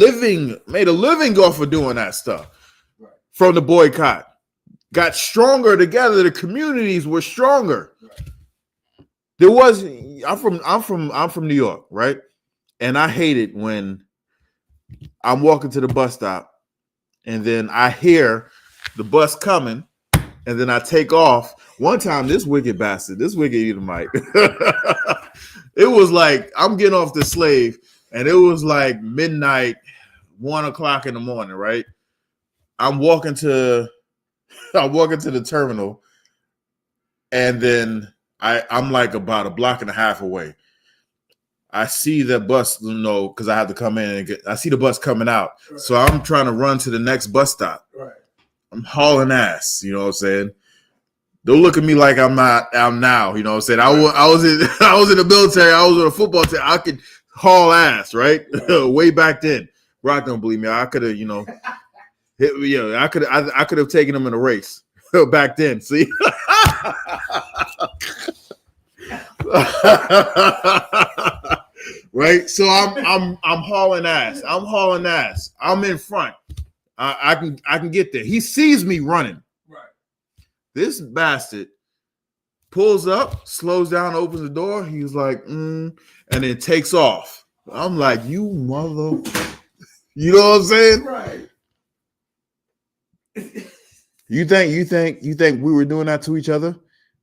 living off of doing that stuff. Right. From the boycott. Got stronger together. The communities were stronger. Right. I'm from New York, right? And I hate it when I'm walking to the bus stop and then I hear the bus coming and then I take off. One time, this wicked Edomite, it was like I'm getting off the slave and it was like midnight, 1 o'clock in the morning, right? I'm walking to the terminal and then I'm like about a block and a half away. I see the bus, because I have to come in and I see the bus coming out. Right. So I'm trying to run to the next bus stop. Right. I'm hauling ass, you know what I'm saying? Don't look at me like I'm now, you know what I'm saying? Right. I was in the military, I was on a football team. I could haul ass, right? Way back then. Rock don't believe me. I could have, I could have taken him in a race back then. See. Right. So I'm hauling ass. I'm in front. I can get there. He sees me running. Right. This bastard pulls up, slows down, opens the door. He's like, and then takes off. I'm like, you mother. You know what I'm saying? Right. You think we were doing that to each other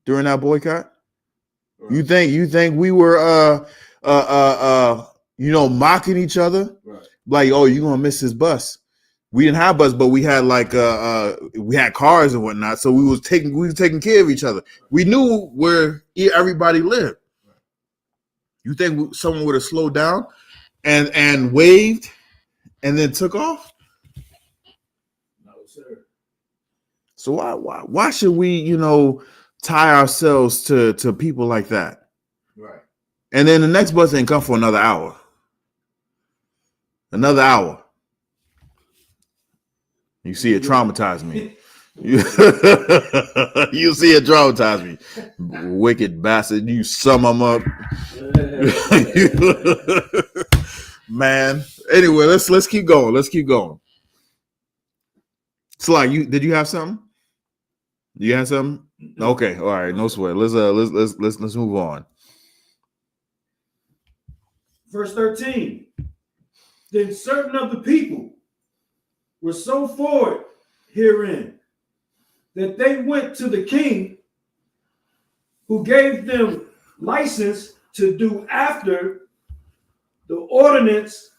during that boycott? Right. You think we were mocking each other? Right. Like, oh, you're gonna miss his bus. We didn't have bus, but we had we had cars and whatnot. So we were taking care of each other. We knew where everybody lived. Right. You think someone would have slowed down and waved and then took off? No, sir. So why should we, tie ourselves to people like that? Right. And then the next bus ain't come for another hour. Another hour. You see it traumatize me. You see it traumatize me. Wicked bastard. You sum them up. Man. Anyway, let's keep going. So like did you have something? You have something? Okay, all right, no sweat. Let's move on. Verse 13. Then certain of the people were so forward herein that they went to the king, who gave them license to do after the ordinance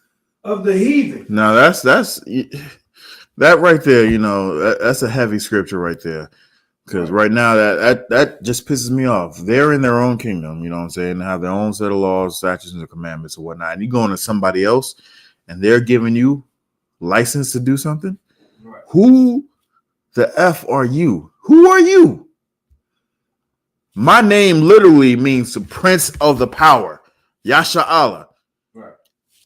of the heathen. Now that's that right there. That's a heavy scripture right there. Because right now that just pisses me off. They're in their own kingdom, you know what I'm saying? They have their own set of laws, statutes, and commandments and whatnot. And you go into somebody else and they're giving you license to do something. Right. Who the F are you? Who are you? My name literally means the Prince of the Power. Yasha Allah. Right.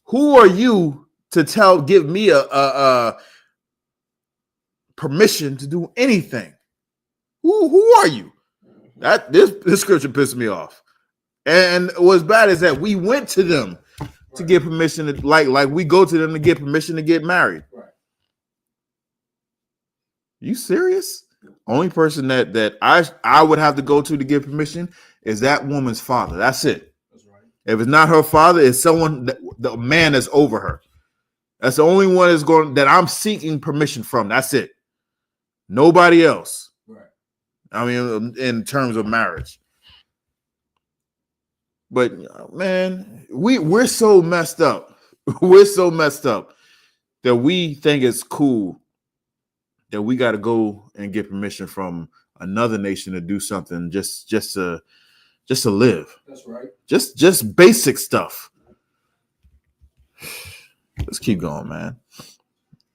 Who are you to give me a permission to do anything? Who are you? That this scripture pissed me off. And what's bad is that we went to them to get permission to like we go to them to get permission to get married. Right. You serious? Only person that I would have to go to get permission is that woman's father. That's it. That's right. If it's not her father, it's someone the man that's over her. That's the only one that I'm seeking permission from. That's it. Nobody else. I mean, in terms of marriage. But man, we're so messed up. We're so messed up that we think it's cool that we got to go and get permission from another nation to do something just to live. That's right. Just basic stuff. Let's keep going, man.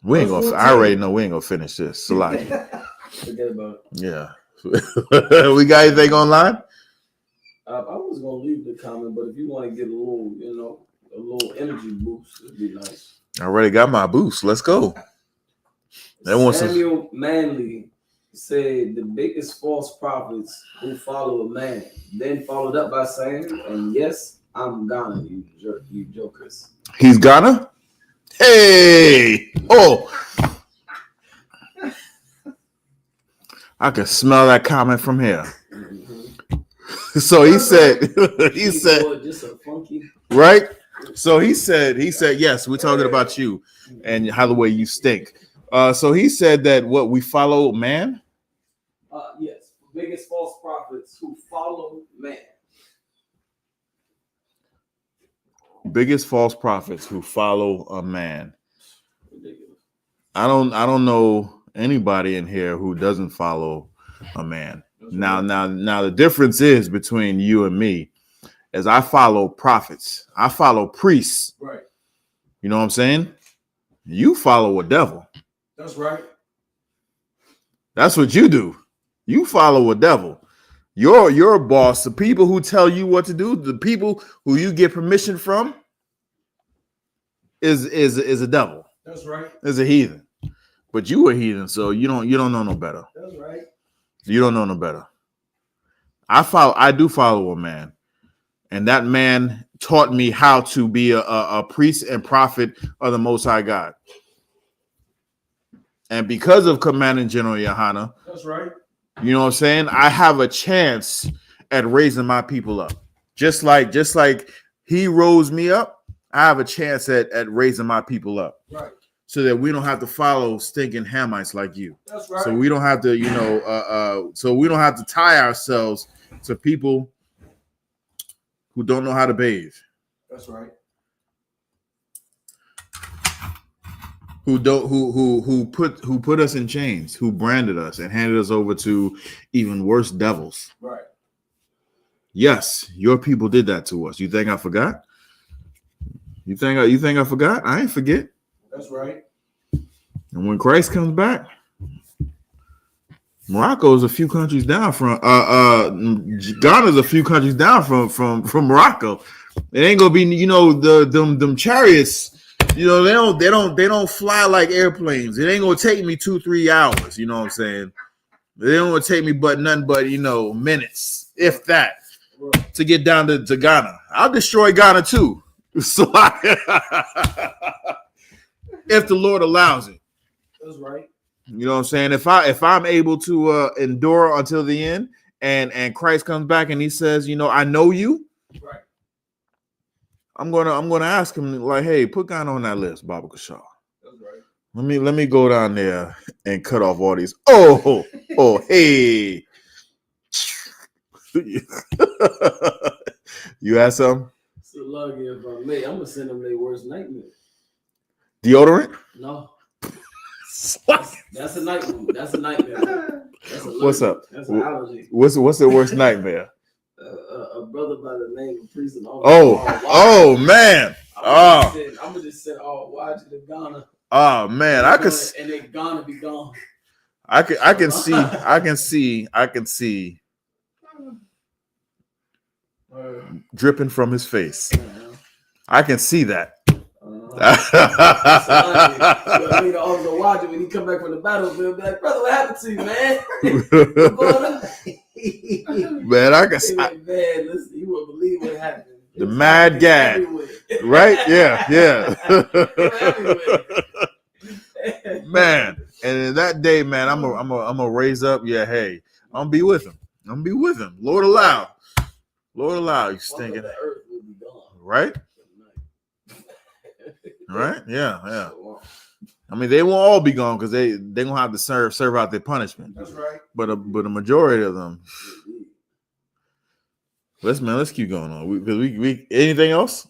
We ain't gonna. I already know we ain't gonna finish this. Salaki. Forget about it. Yeah. We got anything online? I was gonna leave the comment, but if you want to get a little energy boost, it'd be nice. I already got my boost. Let's go. Samuel Manley said the biggest false prophets who follow a man, then followed up by saying, "And yes, I'm Ghana, you jokers." He's Ghana? Hey! Oh! I can smell that comment from here. Mm-hmm. So he said, just a funky, right? So he said, yes, we're talking about you and how the way you stink. So he said that what we follow man? Yes, biggest false prophets who follow man. Biggest false prophets who follow a man. Ridiculous. I don't know anybody in here who doesn't follow a man. Now the difference is between you and me is I follow prophets. I follow priests. Right. You know what I'm saying? You follow a devil. That's right. That's what you do. You follow a devil. Your boss, the people who tell you what to do, the people who you get permission from is a devil. That's right. As a heathen. But you were heathen, so you don't know no better. That's right. You don't know no better. I do follow a man, and that man taught me how to be a priest and prophet of the Most High God. And because of Commanding General Yahanna, That's right. you know what I'm saying, I have a chance at raising my people up. Just like he rose me up, I have a chance at raising my people up. Right. So that we don't have to follow stinking Hamites like you. That's right. So we don't have to, so we don't have to tie ourselves to people who don't know how to bathe. That's right. Who put us in chains, who branded us and handed us over to even worse devils. Right. Yes, your people did that to us. You think I forgot? You think I forgot? I ain't forget. That's right. And when Christ comes back, Morocco's a few countries down from Ghana's a few countries down from Morocco. It ain't gonna be, them chariots. They don't fly like airplanes. It ain't gonna take me 2-3 hours. You know what I'm saying? They don't gonna take me nothing but minutes, if that, to get down to Ghana. I'll destroy Ghana too. So if the Lord allows it. That's right. You know what I'm saying? If I'm able to endure until the end, and Christ comes back and he says, I know you. Right. I'm gonna ask him, like, hey, put Ghana on that list, Baba Kashaw. That's right. Let me go down there and cut off all these. Oh, hey. You had something? So lucky if me, I'm gonna send them their worst nightmare. Deodorant? No. That's a nightmare. That's a nightmare. That's a What's up? That's an allergy. What's the worst nightmare? A brother by the name of Priest and man. I'm gonna just send all watch to Ghana. Oh man, I could, and they Ghana be gone. I can see dripping from his face. I can see that. When he come back from the battlefield, be like, brother, what happened to you, man? Man, I can see. Man, listen, you won't believe what happened. The mad gag, right? Yeah. Man, and in that day, man, I'm gonna raise up. Yeah, hey, I'm gonna be with him. Lord allow, you stinking. The earth will be gone. Right? Right? Yeah. I mean, they won't all be gone because they gonna have to serve out their punishment. That's right. But a majority of them. Let's keep going on. We anything else?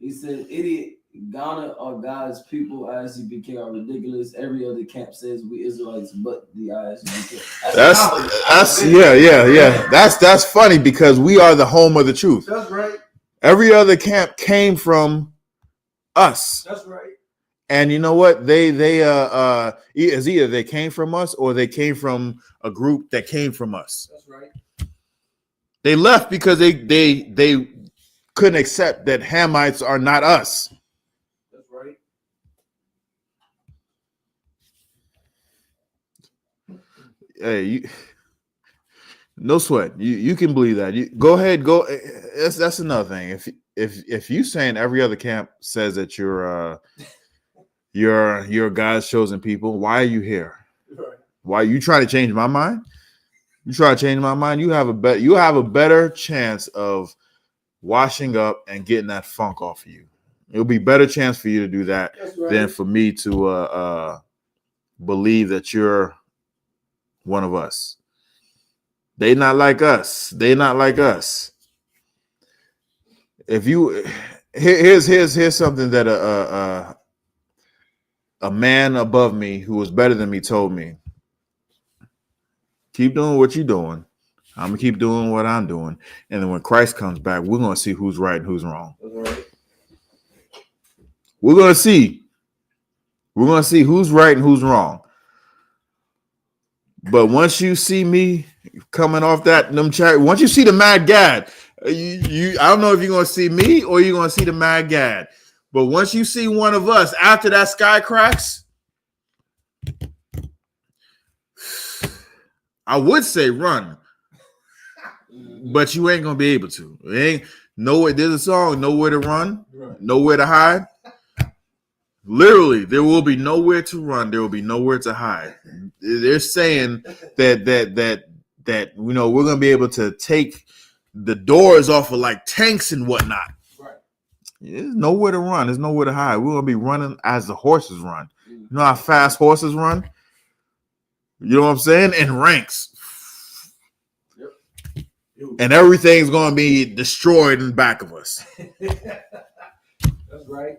He said, "Idiot, Ghana are God's people. I.S.U.P.K are ridiculous. Every other camp says we Israelites, but the I.S.U.P.K." That's yeah. That's funny because we are the home of the truth. That's right. Every other camp came from us. That's right. And you know what? They either they came from us or they came from a group that came from us. That's right. They left because they couldn't accept that Hamites are not us. That's right. Hey, no sweat. You can believe that. You go ahead. Go. That's another thing. If you saying every other camp says that you're God's chosen people, why are you here? Right. Why you trying to change my mind? You try to change my mind. You have a better chance of washing up and getting that funk off of you. It'll be better chance for you to do that than for me to believe that you're one of us. They not like us. If you here's something that a man above me who was better than me told me. Keep doing what you're doing. I'm gonna keep doing what I'm doing, and then when Christ comes back, we're gonna see who's right and who's wrong. Right. We're gonna see who's right and who's wrong. But once you see me coming off once you see the mad gad, I don't know if you're gonna see me or you're gonna see the mad gad. But once you see one of us after that sky cracks, I would say run, but you ain't gonna be able to. It ain't nowhere. There's a song, "Nowhere to Run, Nowhere to Hide." Literally, there will be nowhere to run. There will be nowhere to hide. They're saying that you know we're gonna be able to take the doors off of like tanks and whatnot. Right. There's nowhere to run. There's nowhere to hide. We're gonna be running as the horses run. You know how fast horses run? You know what I'm saying? In ranks. Yep. And everything's gonna be destroyed in back of us. That's right.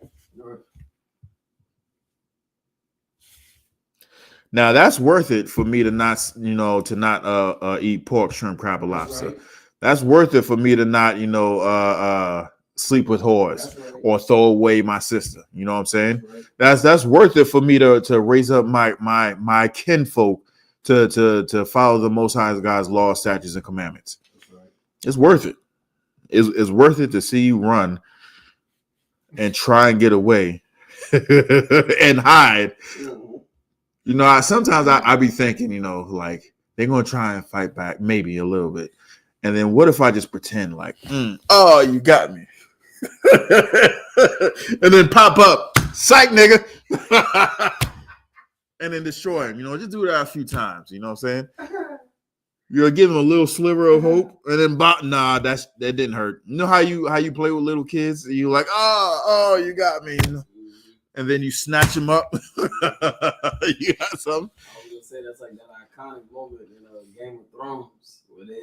Now that's worth it for me to not, you know, to not eat pork, shrimp, crab, or lobster. Right. That's worth it for me to not, you know, sleep with whores or throw away my sister. You know what I'm saying? That's worth it for me to raise up my kinfolk to follow the Most High God's laws, statutes, and commandments. It's worth it. It's worth it to see you run and try and get away and hide. You know, sometimes I be thinking, you know, like they're gonna try and fight back, maybe a little bit, and then what if I just pretend like, oh, you got me, and then pop up, psych, nigga, and then destroy him. You know, just do that a few times. You know what I'm saying? You'll give him a little sliver of hope, and then nah, that didn't hurt. You know how you play with little kids? You like, oh, you got me. You know? And then you snatch him up. You got something. I was gonna say that's like that iconic moment in Game of Thrones where they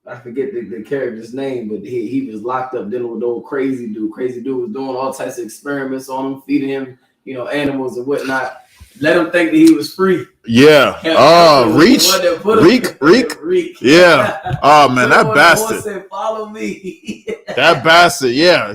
I forget the character's name, but he was locked up dealing with the old crazy dude. Crazy dude was doing all types of experiments on him, feeding him, you know, animals and whatnot. Let him think that he was free. Yeah. Oh, Reek. Yeah. Oh man, that bastard. Said, "Follow me." That bastard. Yeah.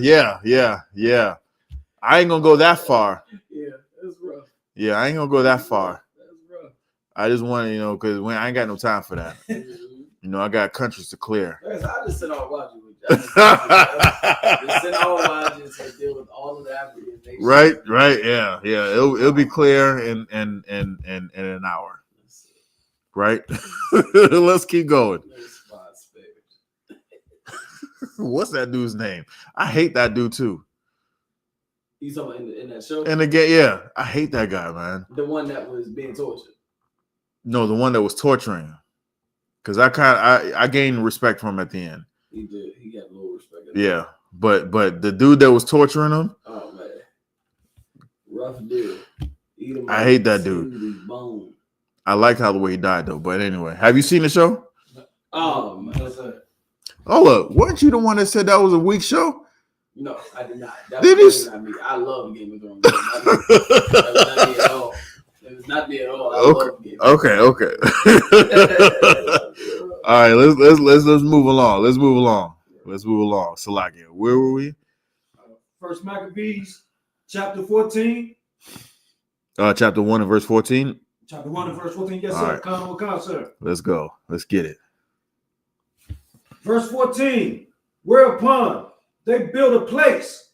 I ain't gonna go that far. Yeah, that's rough. Yeah, I ain't gonna go that far. That's rough. I just want to, you know, because I ain't got no time for that. You know, I got countries to clear. I just sit on watching with you. Just sit on watching and deal with all of the African nations. Right. Yeah. It'll be clear in an hour. Right. Let's keep going. What's that dude's name? I hate that dude too. You talking about in that show? And again, yeah, I hate that guy, man. The one that was being tortured. No, the one that was torturing him. Because I gained respect from him at the end. He did. He got a little respect. Yeah, but the dude that was torturing him. Oh man, rough dude. I hate that dude. Bone. I like how the way he died though. But anyway, have you seen the show? Oh man. Oh look, weren't you the one that said that was a weak show? No, I did not. That did was you? not me. I love Game of Thrones. That was not me at all. It was not me at all. I love Game of Thrones. Okay. All right, let's move along. Let's move along. Salakia, where were we? First Maccabees, chapter 14. Chapter 1 and verse 14. Chapter 1 and verse 14. Yes, All sir. right. Come, sir. Let's go. Let's get it. Verse 14. Whereupon they built a place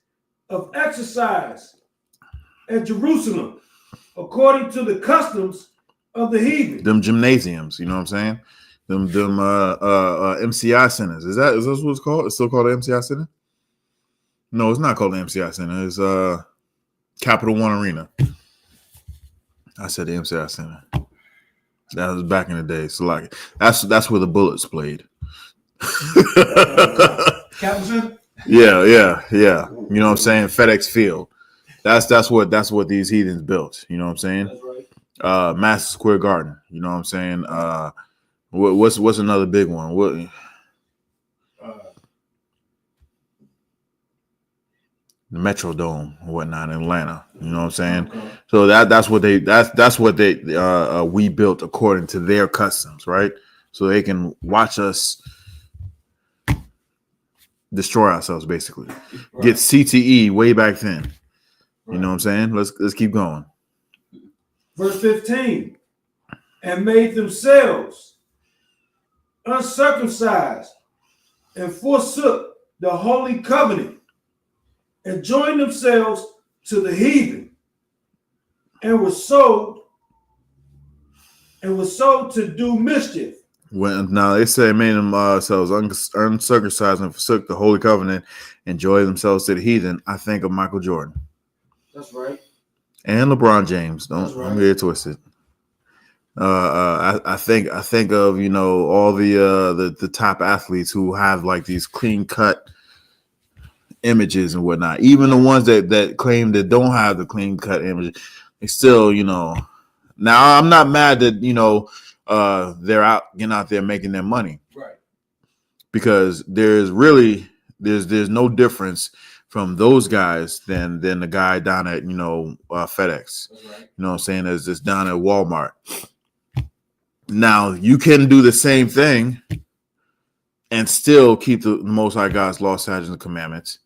of exercise at Jerusalem, according to the customs of the heathen. Them gymnasiums, you know what I'm saying? Them MCI centers. Is that what it's called? It's still called the MCI Center? No, it's not called the MCI Center. It's Capital One Arena. I said the MCI Center. That was back in the day. So like that's where the Bullets played. Capital Center? Yeah. You know what I'm saying? FedEx Field. That's what these heathens built. You know what I'm saying? That's right. Madison Square Garden. You know what I'm saying? What's another big one? What? The Metrodome and whatnot in Atlanta. You know what I'm saying? Okay. So that's what they we built according to their customs, right? So they can watch us destroy ourselves, basically. Right. Get CTE way back then. Right. You know what I'm saying? Let's keep going. Verse 15. And made themselves uncircumcised and forsook the holy covenant and joined themselves to the heathen and were sold to do mischief. When now they say made themselves uncircumcised and forsook the holy covenant, enjoy themselves to the heathen. I think of Michael Jordan. That's right. And LeBron James. Don't get it twisted. I think of all the top athletes who have like these clean cut images and whatnot. Even the ones that claim that don't have the clean cut images, they still Now I'm not mad that they're getting out there making their money, right? Because there's no difference from those guys than the guy down at FedEx. That's right. You know what I'm saying? As this down at Walmart. Now you can do the same thing and still keep the Most High God's law, statutes, and commandments.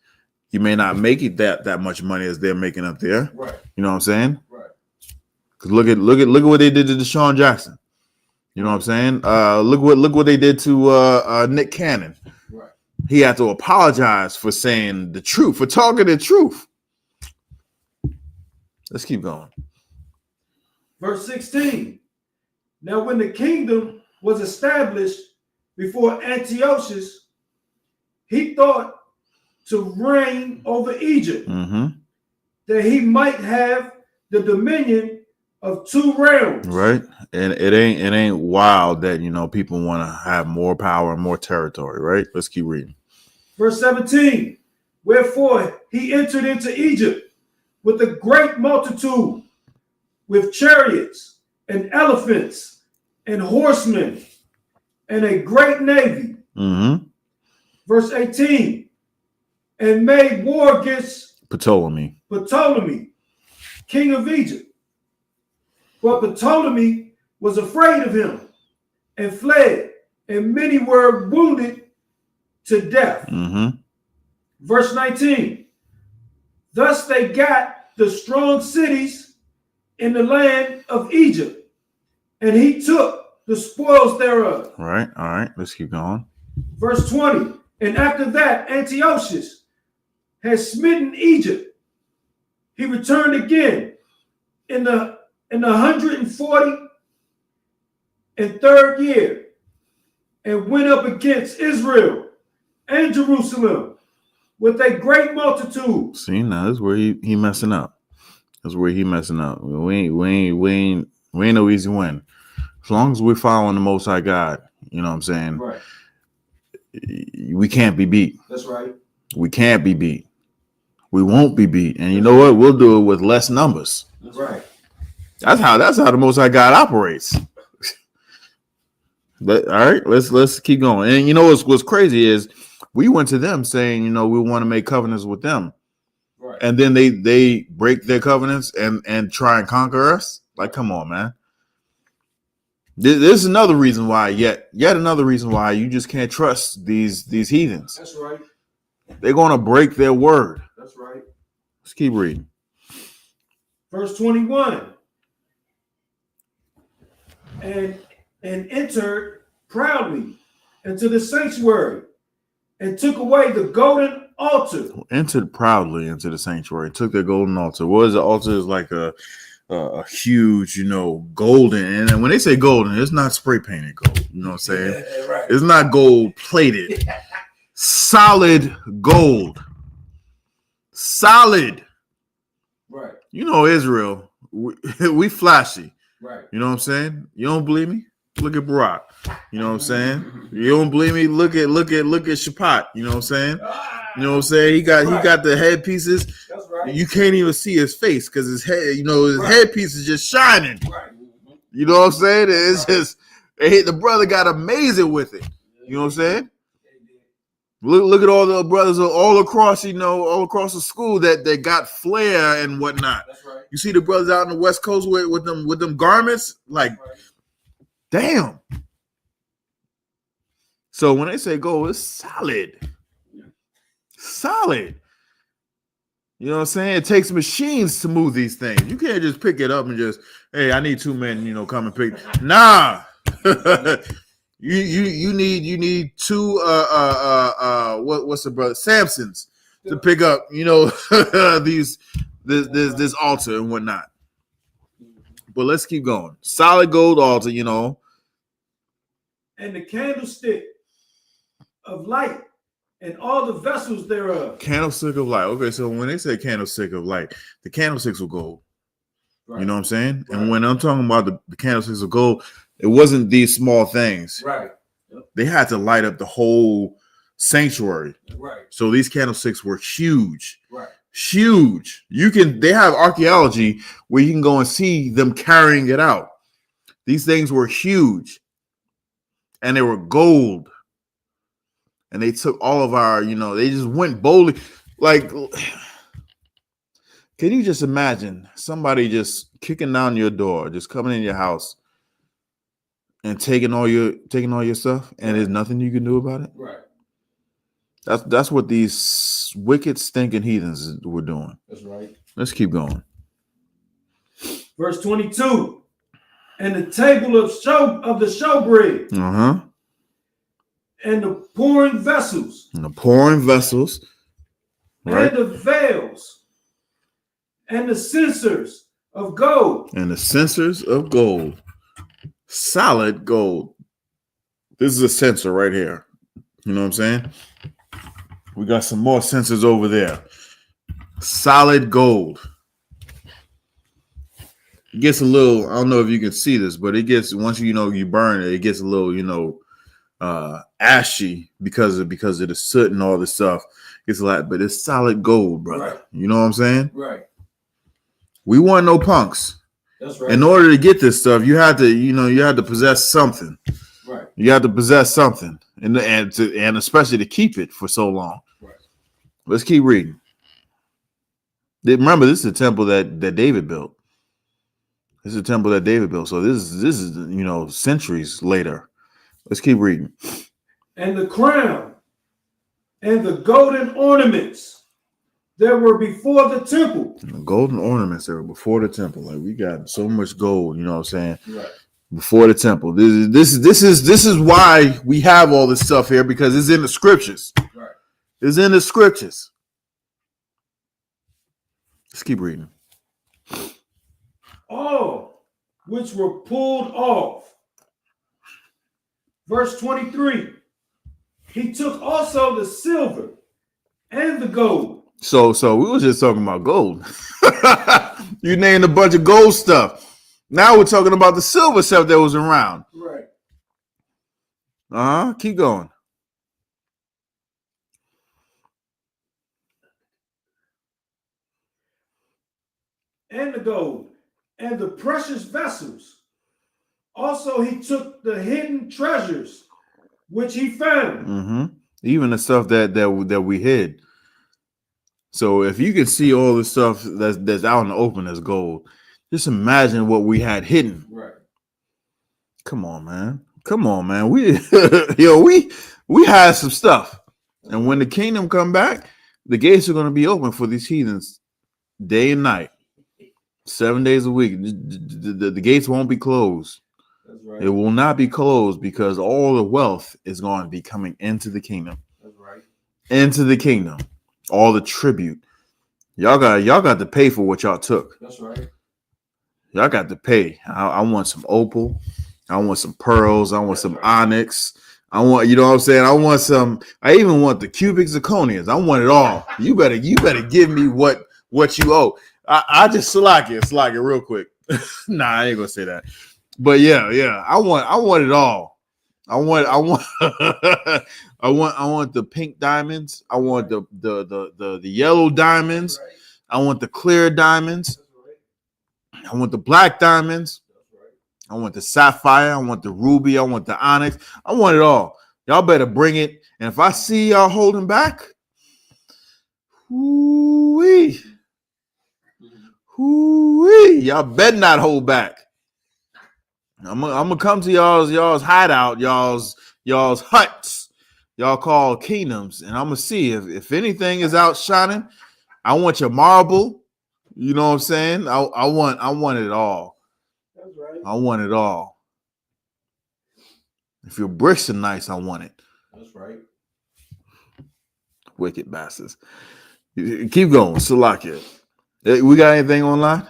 You may not make it that much money as they're making up there. Right. You know what I'm saying? Right. Because look at what they did to Deshaun Jackson. You know what I'm saying? Look what they did to Nick Cannon. Right. He had to apologize for saying the truth, for talking the truth. Let's keep going. Verse 16. Now, when the kingdom was established before Antiochus, he thought to reign over Egypt, that he might have the dominion of 2 realms. Right. And it ain't wild that people want to have more power and more territory, right? Let's keep reading. Verse 17. Wherefore he entered into Egypt with a great multitude, with chariots and elephants and horsemen and a great navy. Verse 18. And made war against Ptolemy, king of Egypt. But Ptolemy was afraid of him and fled, and many were wounded to death. Verse 19. Thus they got the strong cities in the land of Egypt, and he took the spoils thereof. Right. All right. Let's keep going. Verse 20. And after that, Antiochus had smitten Egypt. He returned again in the 143rd year and went up against Israel and Jerusalem with a great multitude. See, now this is where he messing up. That's where he messing up. We ain't no easy win. As long as we're following the Most High God, you know what I'm saying? Right. We can't be beat. That's right. We can't be beat. We won't be beat. And you know what? We'll do it with less numbers. That's right. That's how the Most High God operates. But all right, let's keep going. And you know what's crazy is we went to them saying, we want to make covenants with them. Right. And then they break their covenants and try and conquer us. Like, come on, man. This is another reason why, yet another reason why you just can't trust these heathens. That's right. They're going to break their word. That's right. Let's keep reading. Verse 21. And entered proudly into the sanctuary and took away the golden altar. Entered proudly into the sanctuary, took their golden altar. What is the altar? Is like a huge, golden. And when they say golden, it's not spray painted gold. You know what I'm saying? Yeah, right. It's not gold plated. Solid gold. Solid. Right. Israel, we flashy. Right. You know what I'm saying? You don't believe me? Look at Barack. You know what I'm saying? You don't believe me? Look at Shapat. You know what I'm saying? You know what I'm saying? He got the headpieces. That's right. You can't even see his face because his head, his headpiece is just shining. Right. You know what I'm saying? It's just the brother got amazing with it. You know what I'm saying? Look at all the brothers all across, all across the school that got flair and whatnot. That's right. You see the brothers out on the West Coast with them garments, like, damn. So when they say gold, it's solid. Solid. You know what I'm saying? It takes machines to move these things. You can't just pick it up and just, hey, I need 2 men, come and pick. Nah. You need two what's the brother Samsons to pick up, this altar and whatnot. But let's keep going. Solid gold altar, And the candlestick of light and all the vessels thereof. Candlestick of light. Okay, so when they say candlestick of light, the candlesticks were gold. Right. You know what I'm saying? Right. And when I'm talking about the candlesticks of gold, it wasn't these small things. Right. Yep. They had to light up the whole sanctuary. Right. So these candlesticks were huge. Right. Huge. They have archaeology where you can go and see them carrying it out. These things were huge. And they were gold. And they took all of our, they just went boldly. Like, can you just imagine somebody just kicking down your door, just coming in your house and taking all your stuff, and there's nothing you can do about it? Right. That's what these wicked, stinking heathens were doing. That's right. Let's keep going. Verse 22. And the table of the showbread. Uh-huh. And the pouring vessels. And the pouring vessels. Right. And the veils. And the censers of gold. And the censers of gold. Solid gold. This is a censer right here. You know what I'm saying? We got some more censers over there. Solid gold. It gets a little, I don't know if you can see this, but it gets, once you burn it, it gets a little, ashy because of the soot and all this stuff. It's like, but it's solid gold, brother. Right. You know what I'm saying? Right. We weren't no punks. That's right. In order to get this stuff, you had to possess something. Right. You had to possess something, and especially to keep it for so long. Right. Let's keep reading. Remember, this is a temple that David built. This is a temple that David built. So this is centuries later. Let's keep reading. And the crown and the golden ornaments that were before the temple. The golden ornaments that were before the temple. Like, we got so much gold, you know what I'm saying? Right. Before the temple. This is why we have all this stuff here, because it's in the scriptures. Right. It's in the scriptures. Let's keep reading. All which were pulled off. Verse 23. He took also the silver and the gold. So we was just talking about gold. You named a bunch of gold stuff. Now we're talking about the silver stuff that was around. Right. Keep going. And the gold and the precious vessels. Also, he took the hidden treasures which he found. Mm-hmm. Even the stuff that we hid. So if you can see all the stuff that's out in the open as gold, just imagine what we had hidden. Right. Come on, man. We we had some stuff. And when the kingdom come back, the gates are going to be open for these heathens day and night, 7 days a week. The gates won't be closed. That's right. It will not be closed, because all the wealth is going to be coming into the kingdom. That's right. Into the kingdom. All the tribute. Y'all got to pay for what y'all took. That's right. Y'all got to pay. I want some opal. I want some pearls. I want some onyx. I want, you know what I'm saying? I even want the cubic zirconias. I want it all. You better give me what you owe. I just slack it real quick. Nah, I ain't gonna say that. But yeah. I want it all. I want I want the pink diamonds. I want the yellow diamonds. I want the clear diamonds. I want the black diamonds. I want the sapphire. I want the ruby. I want the onyx. I want it all. Y'all better bring it. And if I see y'all holding back, hoo-wee, y'all better not hold back. I'm gonna come to y'all's hideout, y'all's huts, y'all call kingdoms, and I'm gonna see if anything is outshining. I want your marble. You know what I'm saying? I want it all. That's right. I want it all. If your bricks are nice, I want it. That's right. Wicked bastards. Keep going. Salakia. We got anything online?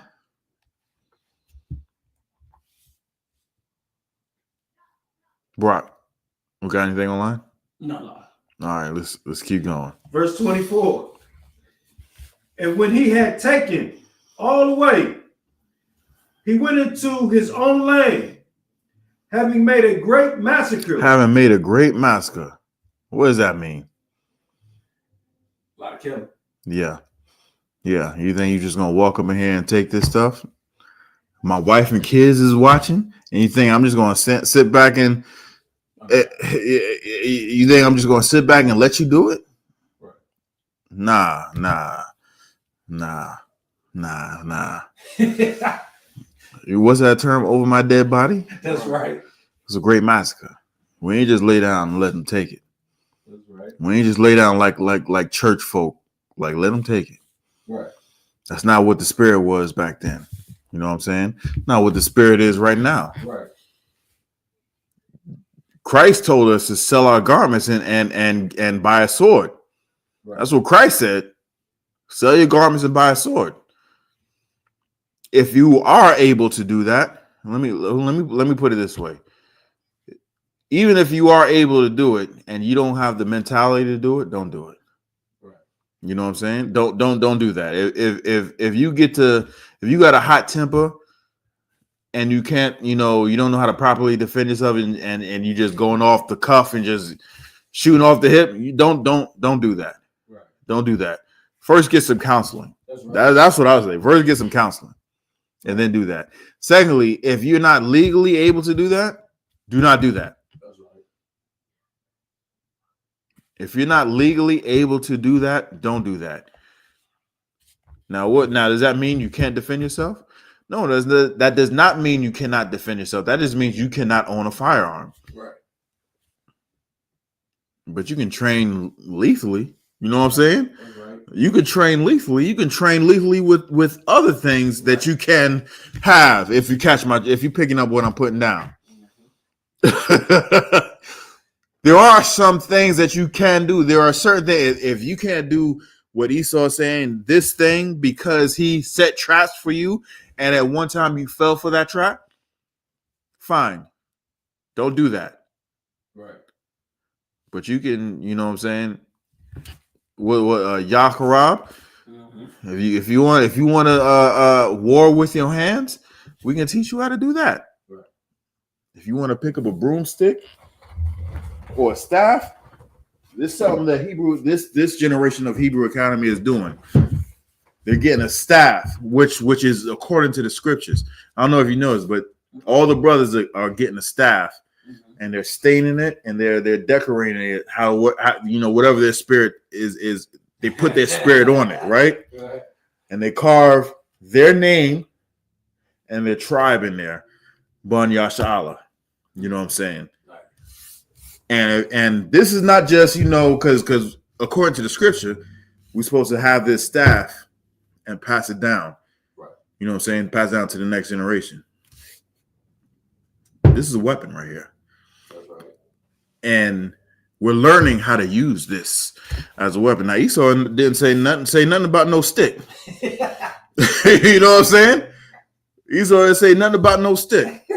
Brock, we got anything online? No. All right, let's keep going. Verse 24. And when he had taken all away, he went into his own land, having made a great massacre. Having made a great massacre. What does that mean? A lot of killing. Yeah. You think you're just gonna walk up in here and take this stuff? My wife and kids is watching, and you think I'm just gonna sit back and you think I'm just gonna sit back and let you do it? Right. Nah. What's that term? Over my dead body? That's right. It's a great massacre. We ain't just lay down and let them take it. That's right. We ain't just lay down like church folk. Like, let them take it. Right. That's not what the spirit was back then. You know what I'm saying? Not what the spirit is right now. Right. Christ told us to sell our garments and buy a sword. Right. That's what Christ said. Sell your garments and buy a sword. If you are able to do that, let me put it this way. Even if you are able to do it and you don't have the mentality to do it, don't do it. Right. You know what I'm saying? Don't do that. If you got a hot temper and you can't, you don't know how to properly defend yourself and you just going off the cuff and just shooting off the hip, you don't do that. Right. Don't do that. First, get some counseling. That's right. That's what I was saying. First, get some counseling and then do that. Secondly, if you're not legally able to do that, do not do that. That's right. If you're not legally able to do that, don't do that. Now, does that mean you can't defend yourself? No, that does not mean you cannot defend yourself. That just means you cannot own a firearm. Right. But you can train lethally. You know what I'm saying? That's right. You can train lethally. You can train lethally with other things that you can have if you're picking up what I'm putting down. There are some things that you can do. There are certain things. If you can't do what Esau is saying, this thing, because he set traps for you, and at one time you fell for that trap, fine. Don't do that. Right. But you can, you know what I'm saying? What Yaharab? Mm-hmm. If you want to war with your hands, we can teach you how to do that. Right. If you want to pick up a broomstick or a staff, this is something that this generation of Hebrew Academy is doing. They're getting a staff, which is according to the scriptures. I don't know if you noticed, but all the brothers are getting a staff, and they're staining it and they're decorating it how whatever their spirit is they put their spirit on it, right? Right. And they carve their name and their tribe in there, Bun Yashala. You know what I'm saying? And this is not just, because according to the scripture, we're supposed to have this staff and pass it down. Right. You know what I'm saying? Pass it down to the next generation. This is a weapon right here. That's right. And we're learning how to use this as a weapon. Now, Esau didn't say nothing about no stick. You know what I'm saying? Esau didn't say nothing about no stick.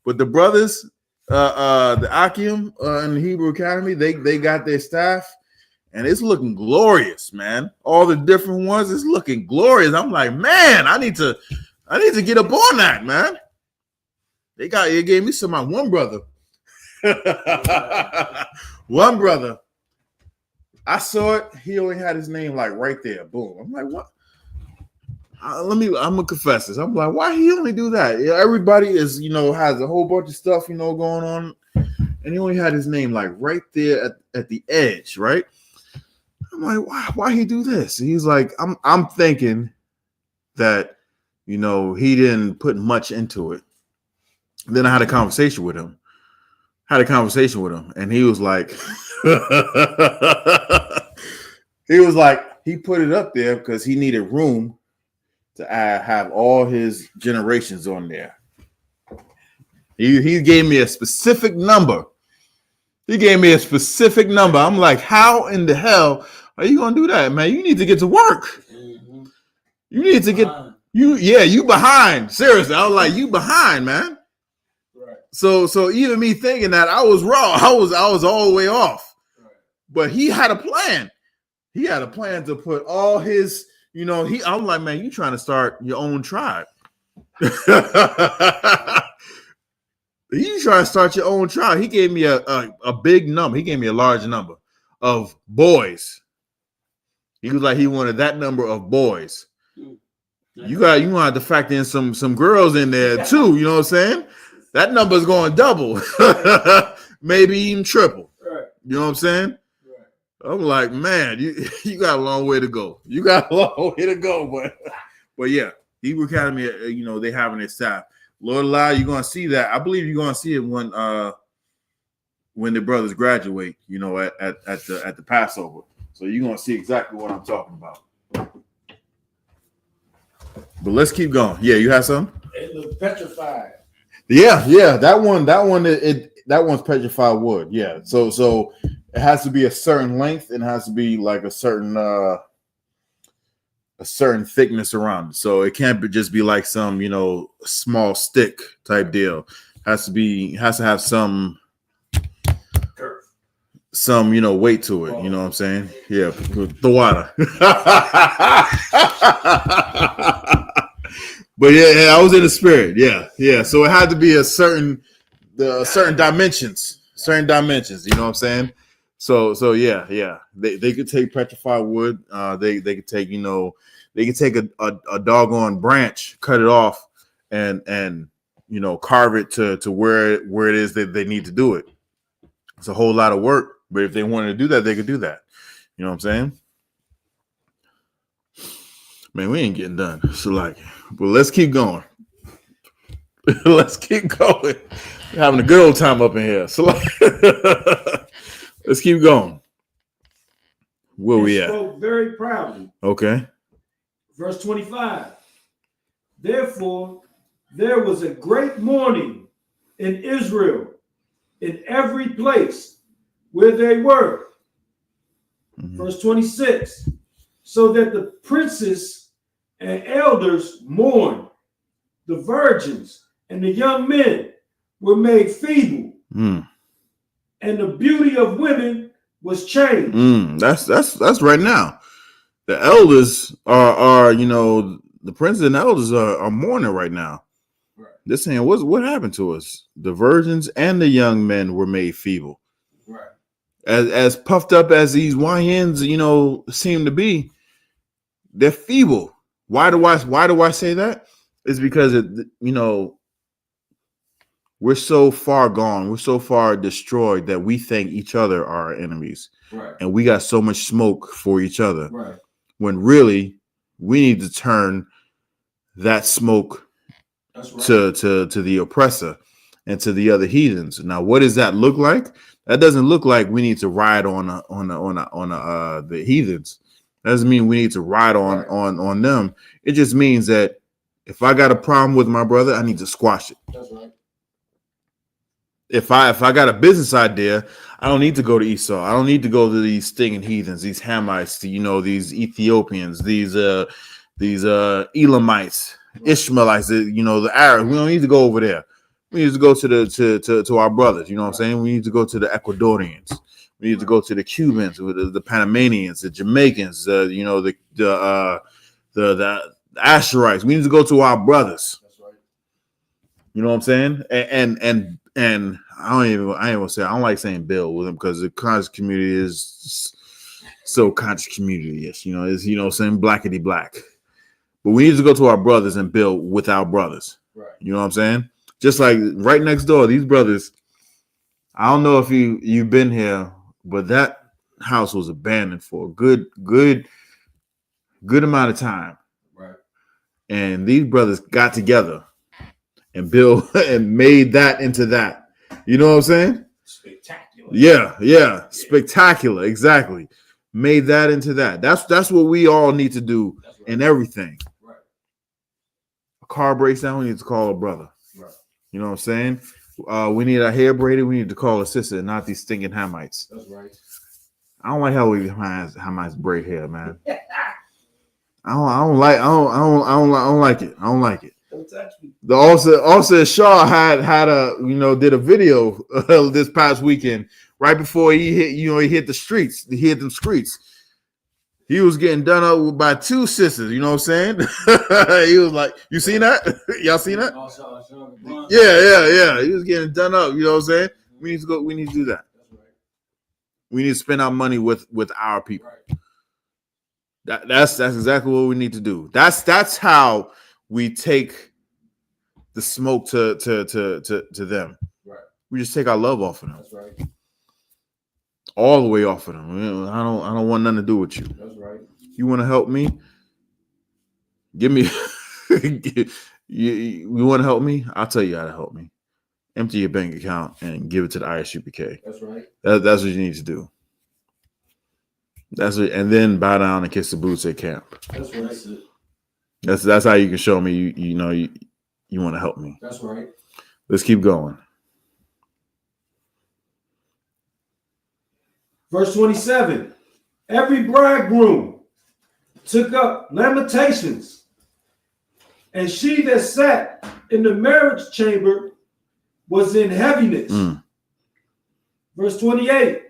But the brothers, the Akim in the Hebrew Academy, they got their staff, and it's looking glorious, man. All the different ones, it's looking glorious. I'm like, man, I need to get up on that, man. They gave me some. One brother. One brother, I saw it. He only had his name like right there. Boom. I'm like, what? I'm gonna confess this. I'm like, why he only do that? Yeah, everybody is, has a whole bunch of stuff, going on, and he only had his name like right there at the edge, right? I'm like, why he do this? And he's like, I'm thinking that, he didn't put much into it. Then I had a conversation with him. And he was like, he put it up there because he needed room to have all his generations on there. He gave me a specific number He gave me a specific number. I'm like, how in the hell are you gonna do that, man? You need to get to work. You need to get you behind. Seriously, I was like, you behind, man. Right. So even me thinking that I was wrong, I was all the way off. Right. But he had a plan. He had a plan to put all his, I'm like, man, you trying to start your own tribe. You trying to start your own tribe. He gave me a big number. He gave me a large number of boys. He was like, he wanted that number of boys. You gonna have to factor in some girls in there too. You know what I'm saying? That number's going double, maybe even triple. Right. You know what I'm saying? Right. I'm like, man, you got a long way to go. You got a long way to go, but yeah, Hebrew Academy, they having their staff. Lord allow, you're gonna see that. I believe you're gonna see it when the brothers graduate. At the Passover. So you're gonna see exactly what I'm talking about. But let's keep going. Yeah, you have some? It looks petrified. Yeah. That one's petrified wood. Yeah. So it has to be a certain length and it has to be like a certain thickness around it. So it can't just be like some, small stick type deal. Has to have some weight to it. You know what I'm saying? Yeah. The water. But yeah, I was in the spirit. Yeah. So it had to be certain dimensions. You know what I'm saying? So yeah. They could take petrified wood. They could take a doggone branch, cut it off, and carve it to where it is that they need to do it. It's a whole lot of work, but if they wanted to do that, they could do that. You know what I'm saying? Man, we ain't getting done. So but let's keep going. Let's keep going. We're having a good old time up in here. So let's keep going. Where we at? Spoke very proudly. Okay. Verse 25. Therefore, there was a great mourning in Israel in every place where they were. Mm-hmm. Verse 26. So that the princes and elders mourned, the virgins and the young men were made feeble, and the beauty of women was changed. That's right now. The elders are the princes and elders are mourning right now. Right. They're saying, what happened to us? The virgins and the young men were made feeble. Right. As puffed up as these YNs, seem to be, they're feeble. Why do I say that? It's because we're so far gone, we're so far destroyed that we think each other are our enemies. Right. And we got so much smoke for each other. Right. When really we need to turn that smoke to the oppressor and to the other heathens. Now, what does that look like? That doesn't look like we need to ride on the heathens. That doesn't mean we need to ride on them. It just means that if I got a problem with my brother, I need to squash it. That's right. If I got a business idea, I don't need to go to Esau. I don't need to go to these stinging heathens, these Hamites, these Ethiopians, these Elamites, Ishmaelites, the Arabs. We don't need to go over there. We need to go to our brothers. You know what I'm saying? We need to go to the Ecuadorians. We need to go to the Cubans, the Panamanians, the Jamaicans, the Asherites. We need to go to our brothers. That's right. You know what I'm saying? And I ain't gonna say I don't like saying build with them because the conscious community is so conscious community-ish. It's saying blackety black. But we need to go to our brothers and build with our brothers. Right. You know what I'm saying? Just like right next door, these brothers. I don't know if you've been here, but that house was abandoned for a good amount of time. Right. And these brothers got together and built and made that into that. You know what I'm saying? Spectacular. Yeah. Spectacular. Exactly. Made that into that. That's what we all need to do in everything. Right. A car breaks down, we need to call a brother. Right. You know what I'm saying? We need our hair braided. We need to call a sister, not these stinking Hamites. That's right. I don't like how Hamites braid hair, man. I don't like it. I don't like it. Don't touch me. The also Shaw had a did a video this past weekend right before he hit the streets. He hit them streets. He was getting done up by two sisters. You know what I'm saying? He was like, you seen that? Y'all seen that? Yeah. He was getting done up. You know what I'm saying? We need to go. We need to do that. We need to spend our money with our people. That's exactly what we need to do. That's how we take the smoke to them. Right. We just take our love off of them. That's right. All the way off of them. I don't want nothing to do with you. That's right. You want to help me? Give me. you want to help me? I'll tell you how to help me. Empty your bank account and give it to the I.S.U.P.K. That's right. That's what you need to do. That's it, and then bow down and kiss the boots at camp. That's right. That's how you can show me you want to help me. That's right. Let's keep going. Verse 27. Every bridegroom took up lamentations, and she that sat in the marriage chamber was in heaviness. Verse 28.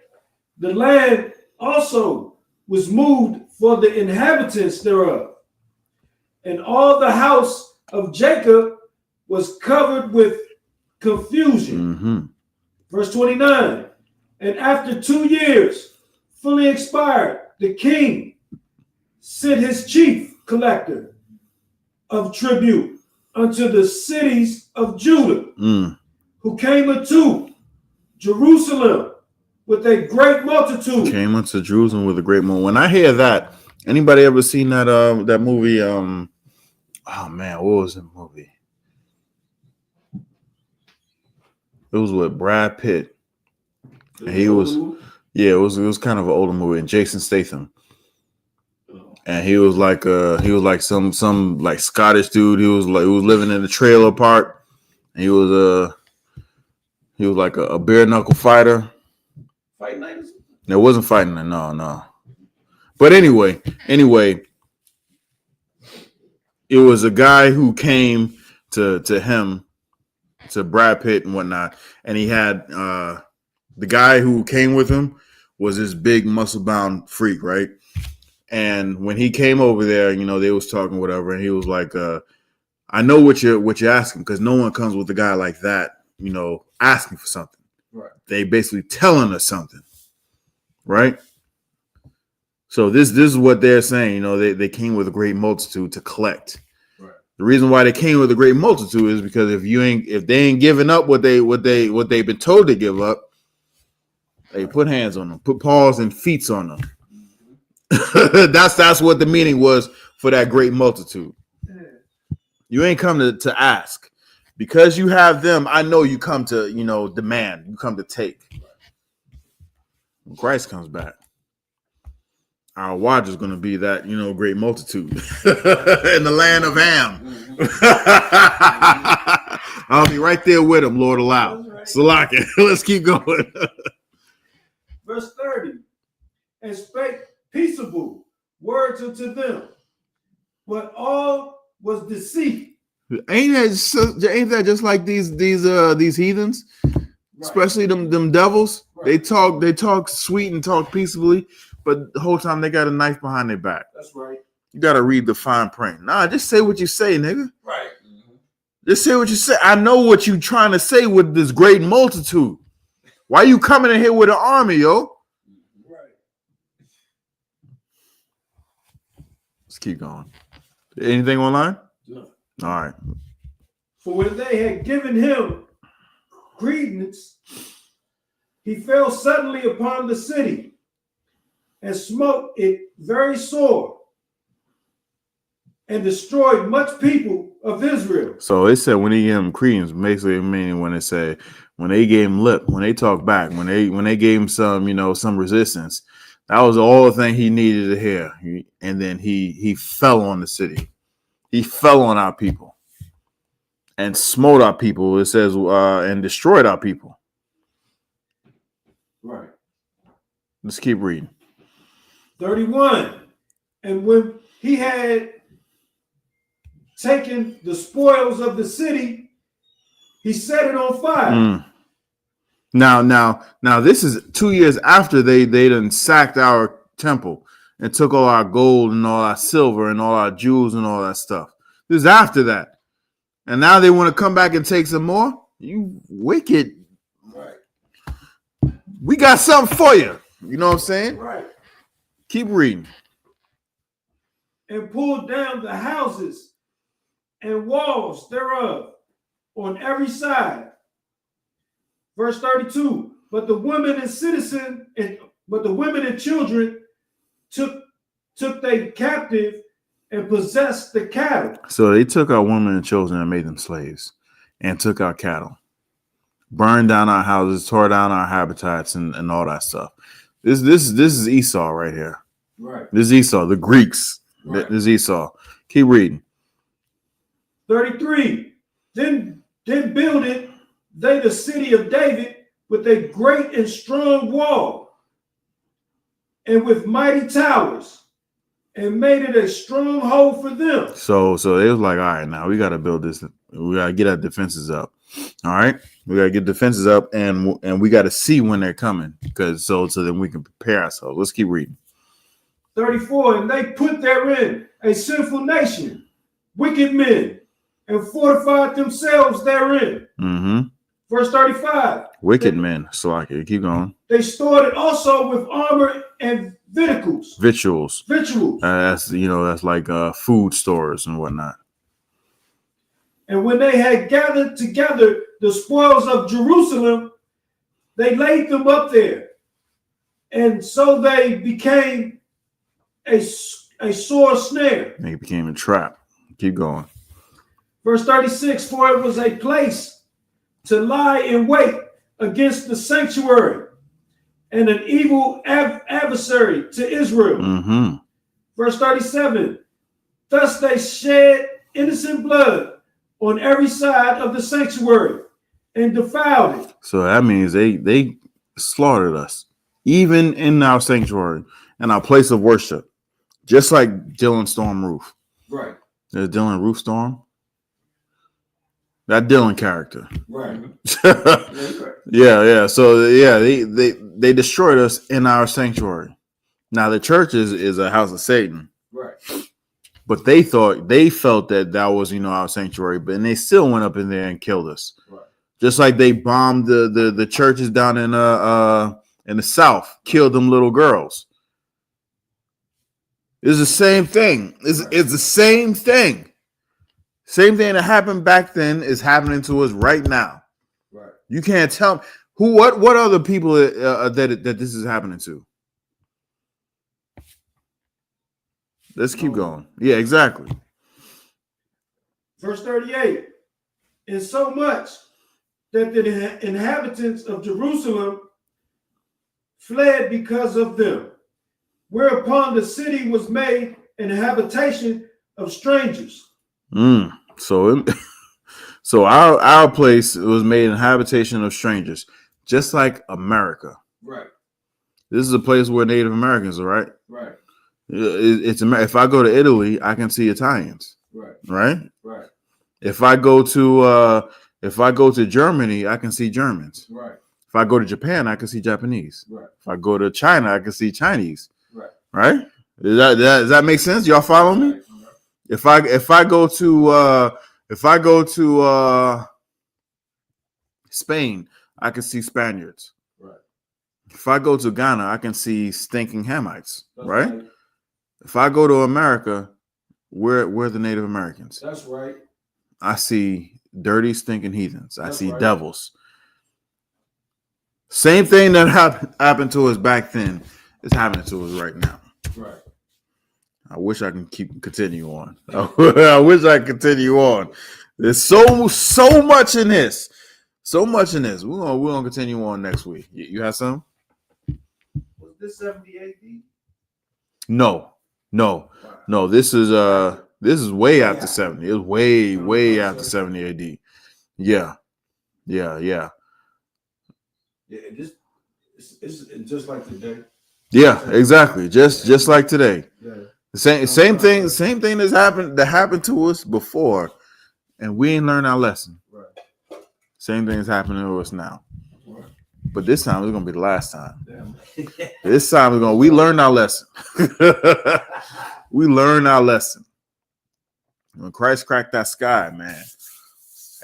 The land also was moved for the inhabitants thereof, and all the house of Jacob was covered with confusion. Verse 29. And after 2 years fully expired, the king sent his chief collector of tribute unto the cities of Judah, who came unto Jerusalem with a great multitude. Came into Jerusalem with a great multitude. When I hear that, anybody ever seen that movie? Oh man, what was the movie? It was with Brad Pitt. And he was, it was kind of an older movie, and Jason Statham. And he was like some like Scottish dude. He was living in a trailer park. And he was like a bare knuckle fighter. Fight nights? It wasn't fighting. No. But anyway, it was a guy who came to Brad Pitt and whatnot, and he had the guy who came with him was this big muscle-bound freak, right? And when he came over there, they was talking whatever, and he was like, "I know what you're asking, because no one comes with a guy like that, asking for something. Right. They basically telling us something, right? So this is what they're saying. They came with a great multitude to collect. Right. The reason why they came with a great multitude is because if they ain't giving up what they've been told to give up, they put hands on them, put paws and feet on them. That's what the meaning was for that great multitude. You ain't come to ask. Because you have them, I know you come to, demand. You come to take. When Christ comes back, our watch is going to be that, great multitude in the land of Ham. I'll be right there with him, Lord allow. Salaki. Let's keep going. Verse 30. And spake peaceable words unto them, but all was deceit. Ain't that just like these heathens, right? Especially them devils? Right. They talk sweet and talk peaceably, but the whole time they got a knife behind their back. That's right. You got to read the fine print. Nah, just say what you say, nigga. Right. Just say what you say. I know what you trying to say with this great multitude. Why you coming in here with an army, yo? Right. Let's keep going. Anything online? No. All right. For when they had given him credence, he fell suddenly upon the city and smote it very sore and destroyed much people of Israel. So it said when he gave him credence, basically meaning when they gave him lip, when they talked back, when they gave him some resistance, that was all the thing he needed to hear. And then he fell on the city. He fell on our people. and smote our people. It says and destroyed our people. Right. Let's keep reading. 31. And when he had taken the spoils of the city, he set it on fire. Now, this is 2 years after they done sacked our temple and took all our gold and all our silver and all our jewels and all that stuff. This is after that. And now they want to come back and take some more? You wicked. Right. We got something for you. You know what I'm saying? Right. Keep reading. And pulled down the houses and walls thereof on every side. Verse 32. But the women and children took they captive and possessed the cattle. So they took our women and children and made them slaves and took our cattle, burned down our houses, tore down our habitats and all that stuff. This is Esau right here. Right. This is Esau, the Greeks. Right. This is Esau. Keep reading. 33. Then builded they the city of David with a great and strong wall and with mighty towers, and made it a stronghold for them. So it was like, all right, now we got to build this. We got to get our defenses up. All right, we got to get defenses up, and we got to see when they're coming, because so then we can prepare ourselves. Let's keep reading. 34. And they put therein a sinful nation, wicked men, and fortified themselves therein. Mm-hmm. Verse 35. Wicked men. So I can keep going. They stored it also with armor and victuals. That's like food stores and whatnot. And when they had gathered together the spoils of Jerusalem, they laid them up there, and so they became a sore snare. They became a trap. Keep going. Verse 36. For it was a place to lie in wait against the sanctuary, and an evil adversary to Israel. Mm-hmm. Verse 37. Thus they shed innocent blood on every side of the sanctuary and defiled it. So that means they slaughtered us, even in our sanctuary and our place of worship, just like Dylan Storm Roof. Right. There's Dylan Roof Storm. That Dylan character. Right. Yeah. So yeah, they destroyed us in our sanctuary. Now the church is a house of Satan. Right. But they felt that was our sanctuary, but they still went up in there and killed us. Right. Just like they bombed the churches down in the South, killed them little girls. It's the same thing. It's the same thing. Same thing that happened back then is happening to us right now. Right. You can't tell what other people that this is happening to. Let's keep going. Yeah, exactly. Verse 38. And so much that the inhabitants of Jerusalem fled because of them, whereupon the city was made an habitation of strangers. So our place was made an habitation of strangers, just like America. Right. This is a place where Native Americans are, right? Right. It's if I go to Italy, I can see Italians. Right. Right. Right. If I go to Germany, I can see Germans. Right. If I go to Japan, I can see Japanese. Right. If I go to China, I can see Chinese. Right. Right? Does that make sense? Y'all follow me? Right. If I go to Spain, I can see Spaniards. Right. If I go to Ghana, I can see stinking Hamites. That's right? If I go to America, we're the Native Americans. That's right. I see dirty, stinking heathens. I see right. devils. Same thing that happened to us back then is happening to us right now. Right. I wish I can continue on. I wish I could continue on. There's so much in this. So much in this. We're gonna continue on next week. You have some? Was this 70 AD? No. This is way after 70. It was way after 70 AD. Yeah. Yeah, it's just like today. Yeah, exactly. Just like today. Yeah. Same thing that happened to us before, and we ain't learned our lesson. Right. Same thing is happening to us now. Right. But this time it's gonna be the last time. Damn. This time we learned our lesson. We learned our lesson. When Christ cracked that sky, man.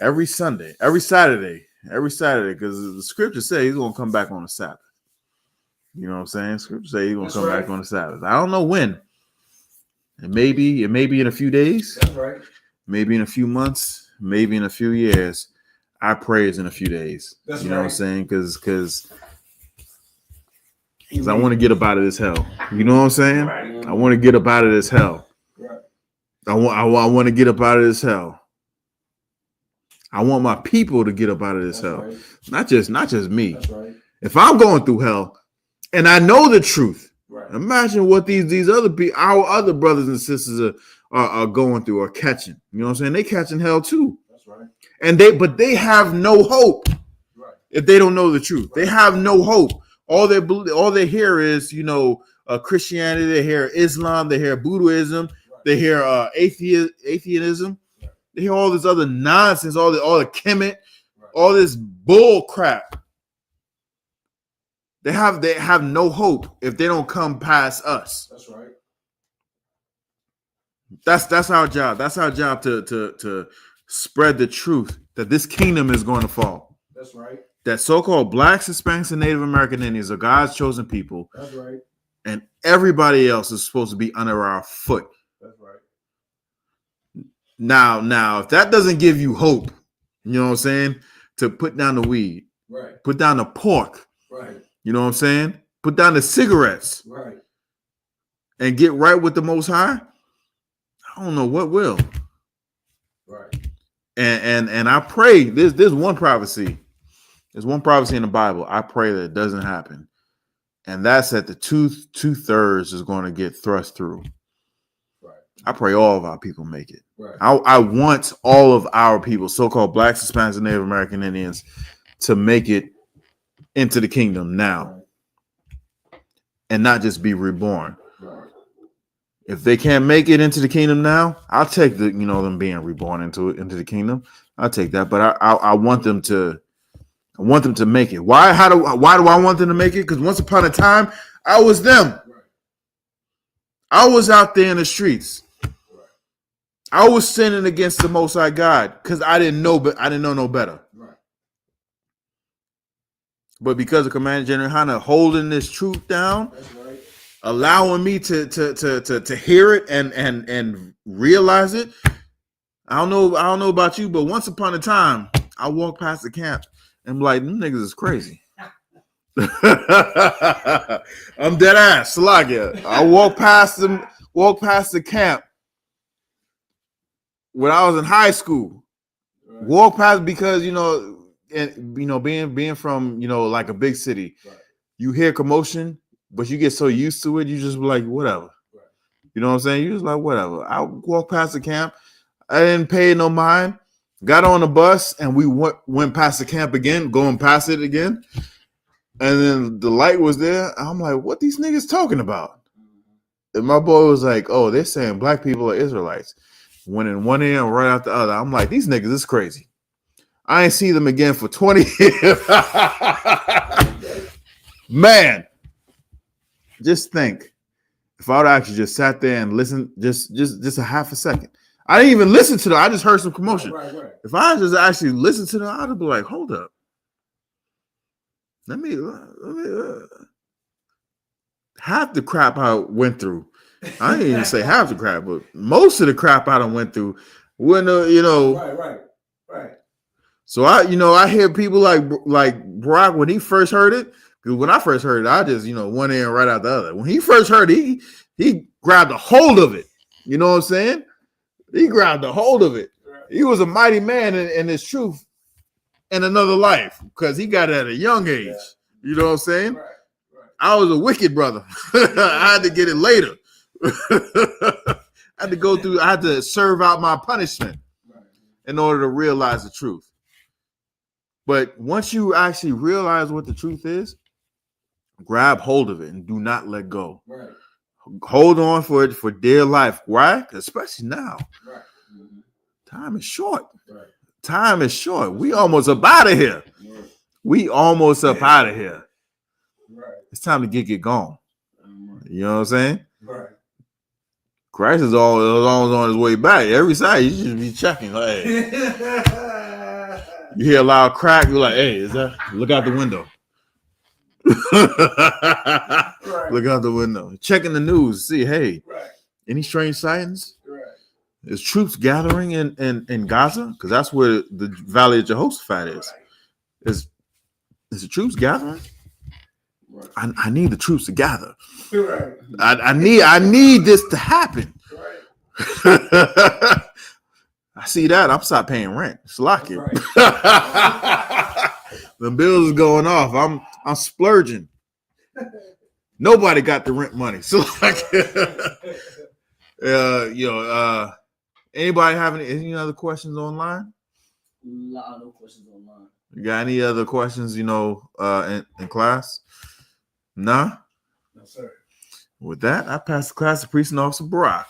Every Saturday, because the scripture say he's gonna come back on the Sabbath. You know what I'm saying? Scripture say he's gonna come back on the Sabbath. I don't know when. It may be in a few days. That's right. Maybe in a few months. Maybe in a few years. I pray it's in a few days. That's you know right. what I'm saying? Because I want to get up out of this hell. You know what I'm saying? Right. I want to get up out of this hell. Right. I want to get up out of this hell. I want my people to get up out of this hell. Right. Not just me. That's right. If I'm going through hell and I know the truth, Right. imagine what these other people, our other brothers and sisters are going through or catching. You know what I'm saying? They catching hell too. That's right. And they have no hope. Right. If they don't know the truth. Right. They have no hope. All they hear is, Christianity, they hear Islam, they hear Buddhism, Right. they hear atheism. Right. They hear all this other nonsense, all the Kemet, Right. all this bull crap. They have no hope if they don't come past us. That's right. That's our job. That's our job to spread the truth that this kingdom is going to fall. That's right. That so-called blacks, Hispanics, and Native American Indians are God's chosen people, That's right. and everybody else is supposed to be under our foot. That's right. Now, if that doesn't give you hope, you know what I'm saying, to put down the weed, Right. put down the pork, Right. you know what I'm saying, put down the cigarettes, Right. and get right with the Most High, I don't know what will. Right. And I pray there's one prophecy. There's one prophecy in the Bible. I pray that it doesn't happen. And that's that the two-thirds is going to get thrust through. Right. I pray all of our people make it. Right. I want all of our people, so-called blacks, Hispanics, and Native American Indians, to make it into the kingdom now. Right. And not just be reborn. Right. If they can't make it into the kingdom now, I'll take them being reborn into the kingdom. I'll take that. But I want them to make it. Why? Why do I want them to make it? Because once upon a time, I was them. Right. I was out there in the streets. Right. I was sinning against the Most High God because I didn't know no better. Right. But because of Commander General Yahanna holding this truth down, That's right. allowing me to hear it and realize it. I don't know about you, but once upon a time, I walked past the camp and I'm like, them niggas is crazy. I'm dead ass. Salagia. I walked past the camp when I was in high school. Right. Walk past because being from like a big city, Right. you hear commotion, but you get so used to it, you just be like, whatever. Right. You know what I'm saying? You just like, whatever. I walked past the camp. I didn't pay no mind. Got on the bus and we went past the camp again, going past it again. And then the light was there. I'm like, what these niggas talking about? And my boy was like, oh, they're saying black people are Israelites. Went in one ear and right out the other. I'm like, these niggas is crazy. I ain't see them again for 20 years. Man, just think. If I would actually just sat there and listened just a half a second. I didn't even listen to them. I just heard some commotion. Right. Right. If I just actually listened to them, I'd be like, hold up. Let me half the crap I went through. I didn't even say half the crap, but most of the crap I done went through when Right. So I hear people like Brock when he first heard it. Because when I first heard it, I just one ear right out the other. When he first heard it, he grabbed a hold of it. You know what I'm saying? He grabbed a hold of it. Right. He was a mighty man in his truth in another life because he got it at a young age. Yeah. You know what I'm saying? Right. I was a wicked brother. I had to get it later. I had to go through. I had to serve out my punishment Right. in order to realize the truth. But once you actually realize what the truth is, grab hold of it and do not let go. Right. Hold on for it for dear life. Why? Especially now. Right. Mm-hmm. Time is short. Right. Time is short. We almost up out of here. Right. We almost up out of here. Right. It's time to get gone. Right. You know what I'm saying? Right. Christ is always on his way back. Every side you should be checking. Like, hey. You hear a loud crack, you're like, hey, is that? Look out the window. Right. Look out the window. Checking the news. See, hey, right. Any strange sightings? Right. Is troops gathering in Gaza? Because that's where the Valley of Jehoshaphat is. Right. Is the troops gathering? Right. I need the troops to gather. Right. I need this to happen. Right. I see that. I'm stop paying rent. Slack it. Right. The bills is going off. I'm splurging. Nobody got the rent money. So like, anybody have any other questions online? No questions online. You got any other questions? In class? Nah. No, sir. With that, I pass the class to Priest and Officer Barack.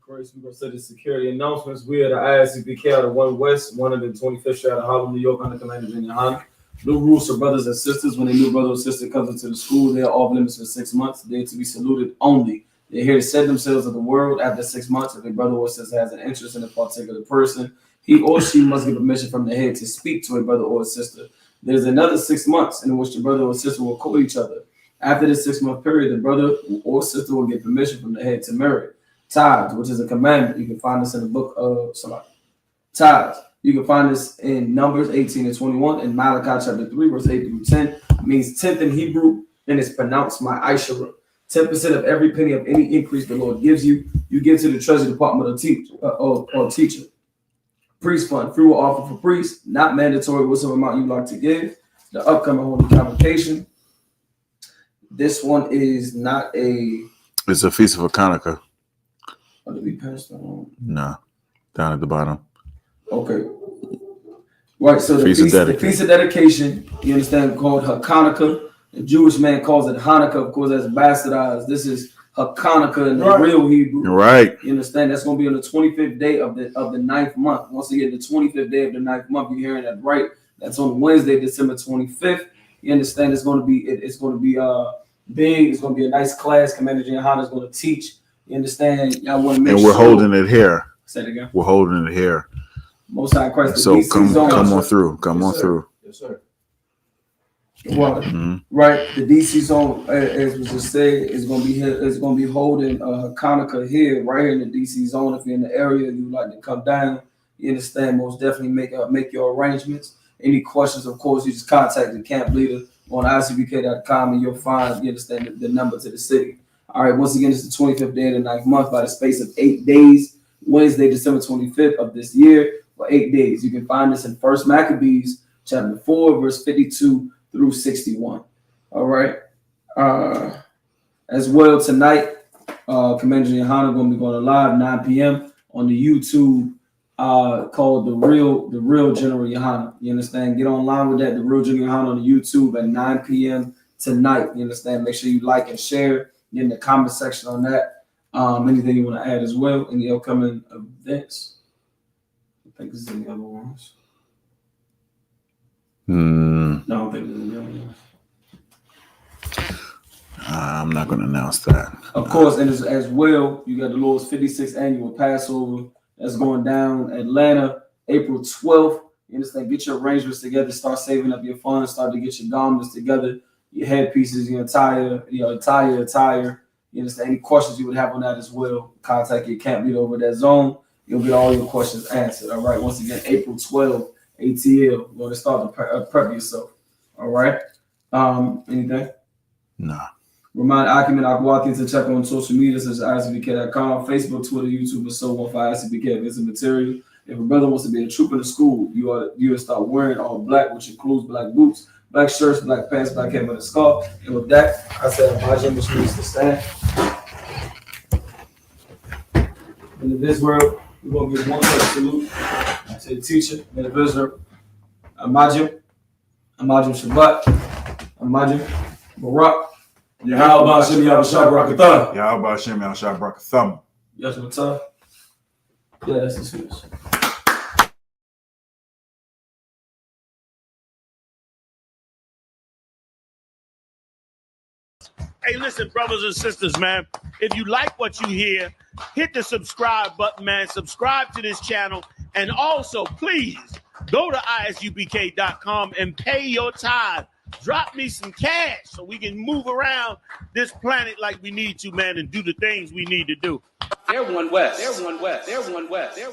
We're going to say the security announcements. We are the I.S.U.P.K out of 1 West, 125th Street out of Harlem, New York, under command of Yahanna. New rules for brothers and sisters. When a new brother or sister comes into the school, they are off limits for 6 months. They are to be saluted only. They're here to set themselves of the world. After 6 months, if a brother or sister has an interest in a particular person, he or she must get permission from the head to speak to a brother or sister. There's another 6 months in which the brother or sister will call each other. After the 6-month period, the brother or sister will get permission from the head to marry. Tithes, which is a commandment. You can find this in the book of Tithes. You can find this in Numbers 18 and 21 and Malachi chapter 3, verse 8 through 10. It means 10th in Hebrew, and it's pronounced my I.S.U.P.K. 10% of every penny of any increase the Lord gives you, you give to the treasury department or teacher. Priest fund, free will offer for priests, not mandatory, whatever amount you like to give. The upcoming holy convocation. This one is not a. It's a feast of Hanukkah. Did we pass that on? No, down at the bottom. Okay. Right, so the feast of dedication, you understand, called Hanukkah. The Jewish man calls it Hanukkah, of course, that's bastardized. This is Hanukkah in the real Hebrew. Right. You understand? That's going to be on the 25th day of the 9th month. Once again, the 25th day of the 9th month, you're hearing that right. That's on Wednesday, December 25th. You understand? It's going to be big. It's going to be a nice class. Commander Yahanna is going to teach. You understand? Y'all want to make sure. And we're holding it here. Say it again. We're holding it here. Most High Christ. So come on through. Come on through. Yes, sir. Well, right. The DC zone, as was just said, is going to be holding Hanukkah here, right here in the DC zone. If you're in the area, you'd like to come down. You understand? Most definitely make your arrangements. Any questions, of course, you just contact the camp leader on ISUPK.com, and you'll find, you understand, the number to the city. All right, once again, it's the 25th day of the 9th month by the space of 8 days. Wednesday, December 25th of this year for 8 days. You can find this in 1 Maccabees, chapter 4, verse 52 through 61. All right. As well, tonight, Commander Yahanna going to be going live 9 p.m. on the YouTube called the real General Yahanna. You understand? Get online with that, the real General Yahanna on the YouTube at 9 p.m. tonight. You understand? Make sure you like and share. Get in the comment section on that. Anything you want to add as well in the upcoming events? I think this is any other ones. No, I don't think there's any other ones. I'm not going to announce that. Of course, and as well, you got the Lord's 56th annual Passover that's going down Atlanta, April 12th. You understand? Get your arrangements together. Start saving up your funds. Start to get your garments together. Your headpieces, your attire. You understand? Any questions you would have on that as well, contact your camp leader over that zone. You'll get all your questions answered. All right. Once again, April 12th, ATL. You're going to start to prep yourself. All right. Anything? No. Remind Akim and Akwati to check on social media such as ISUPK.com, Facebook, Twitter, YouTube, and so on for ISUPK visit material. If a brother wants to be a troop in the school, you will start wearing all black, which includes black boots, black shirts, black pants, black hat, and a scarf. And with that, I said, my gym is to stand. In this world, We're going to give one quick salute to the teacher and the visitor, Amajim Shabbat, Amajim Barak. How about Shimmy Al-Shabrakatah? How about Shimmy Al-Shabrakatah? Yes, what's up? Yeah, that's the switch. Hey, listen, brothers and sisters, man. If you like what you hear, hit the subscribe button, man. Subscribe to this channel. And also, please, go to ISUPK.com and pay your tithe. Drop me some cash so we can move around this planet like we need to, man, and do the things we need to do. They're one West. They're one West. They're one West. They're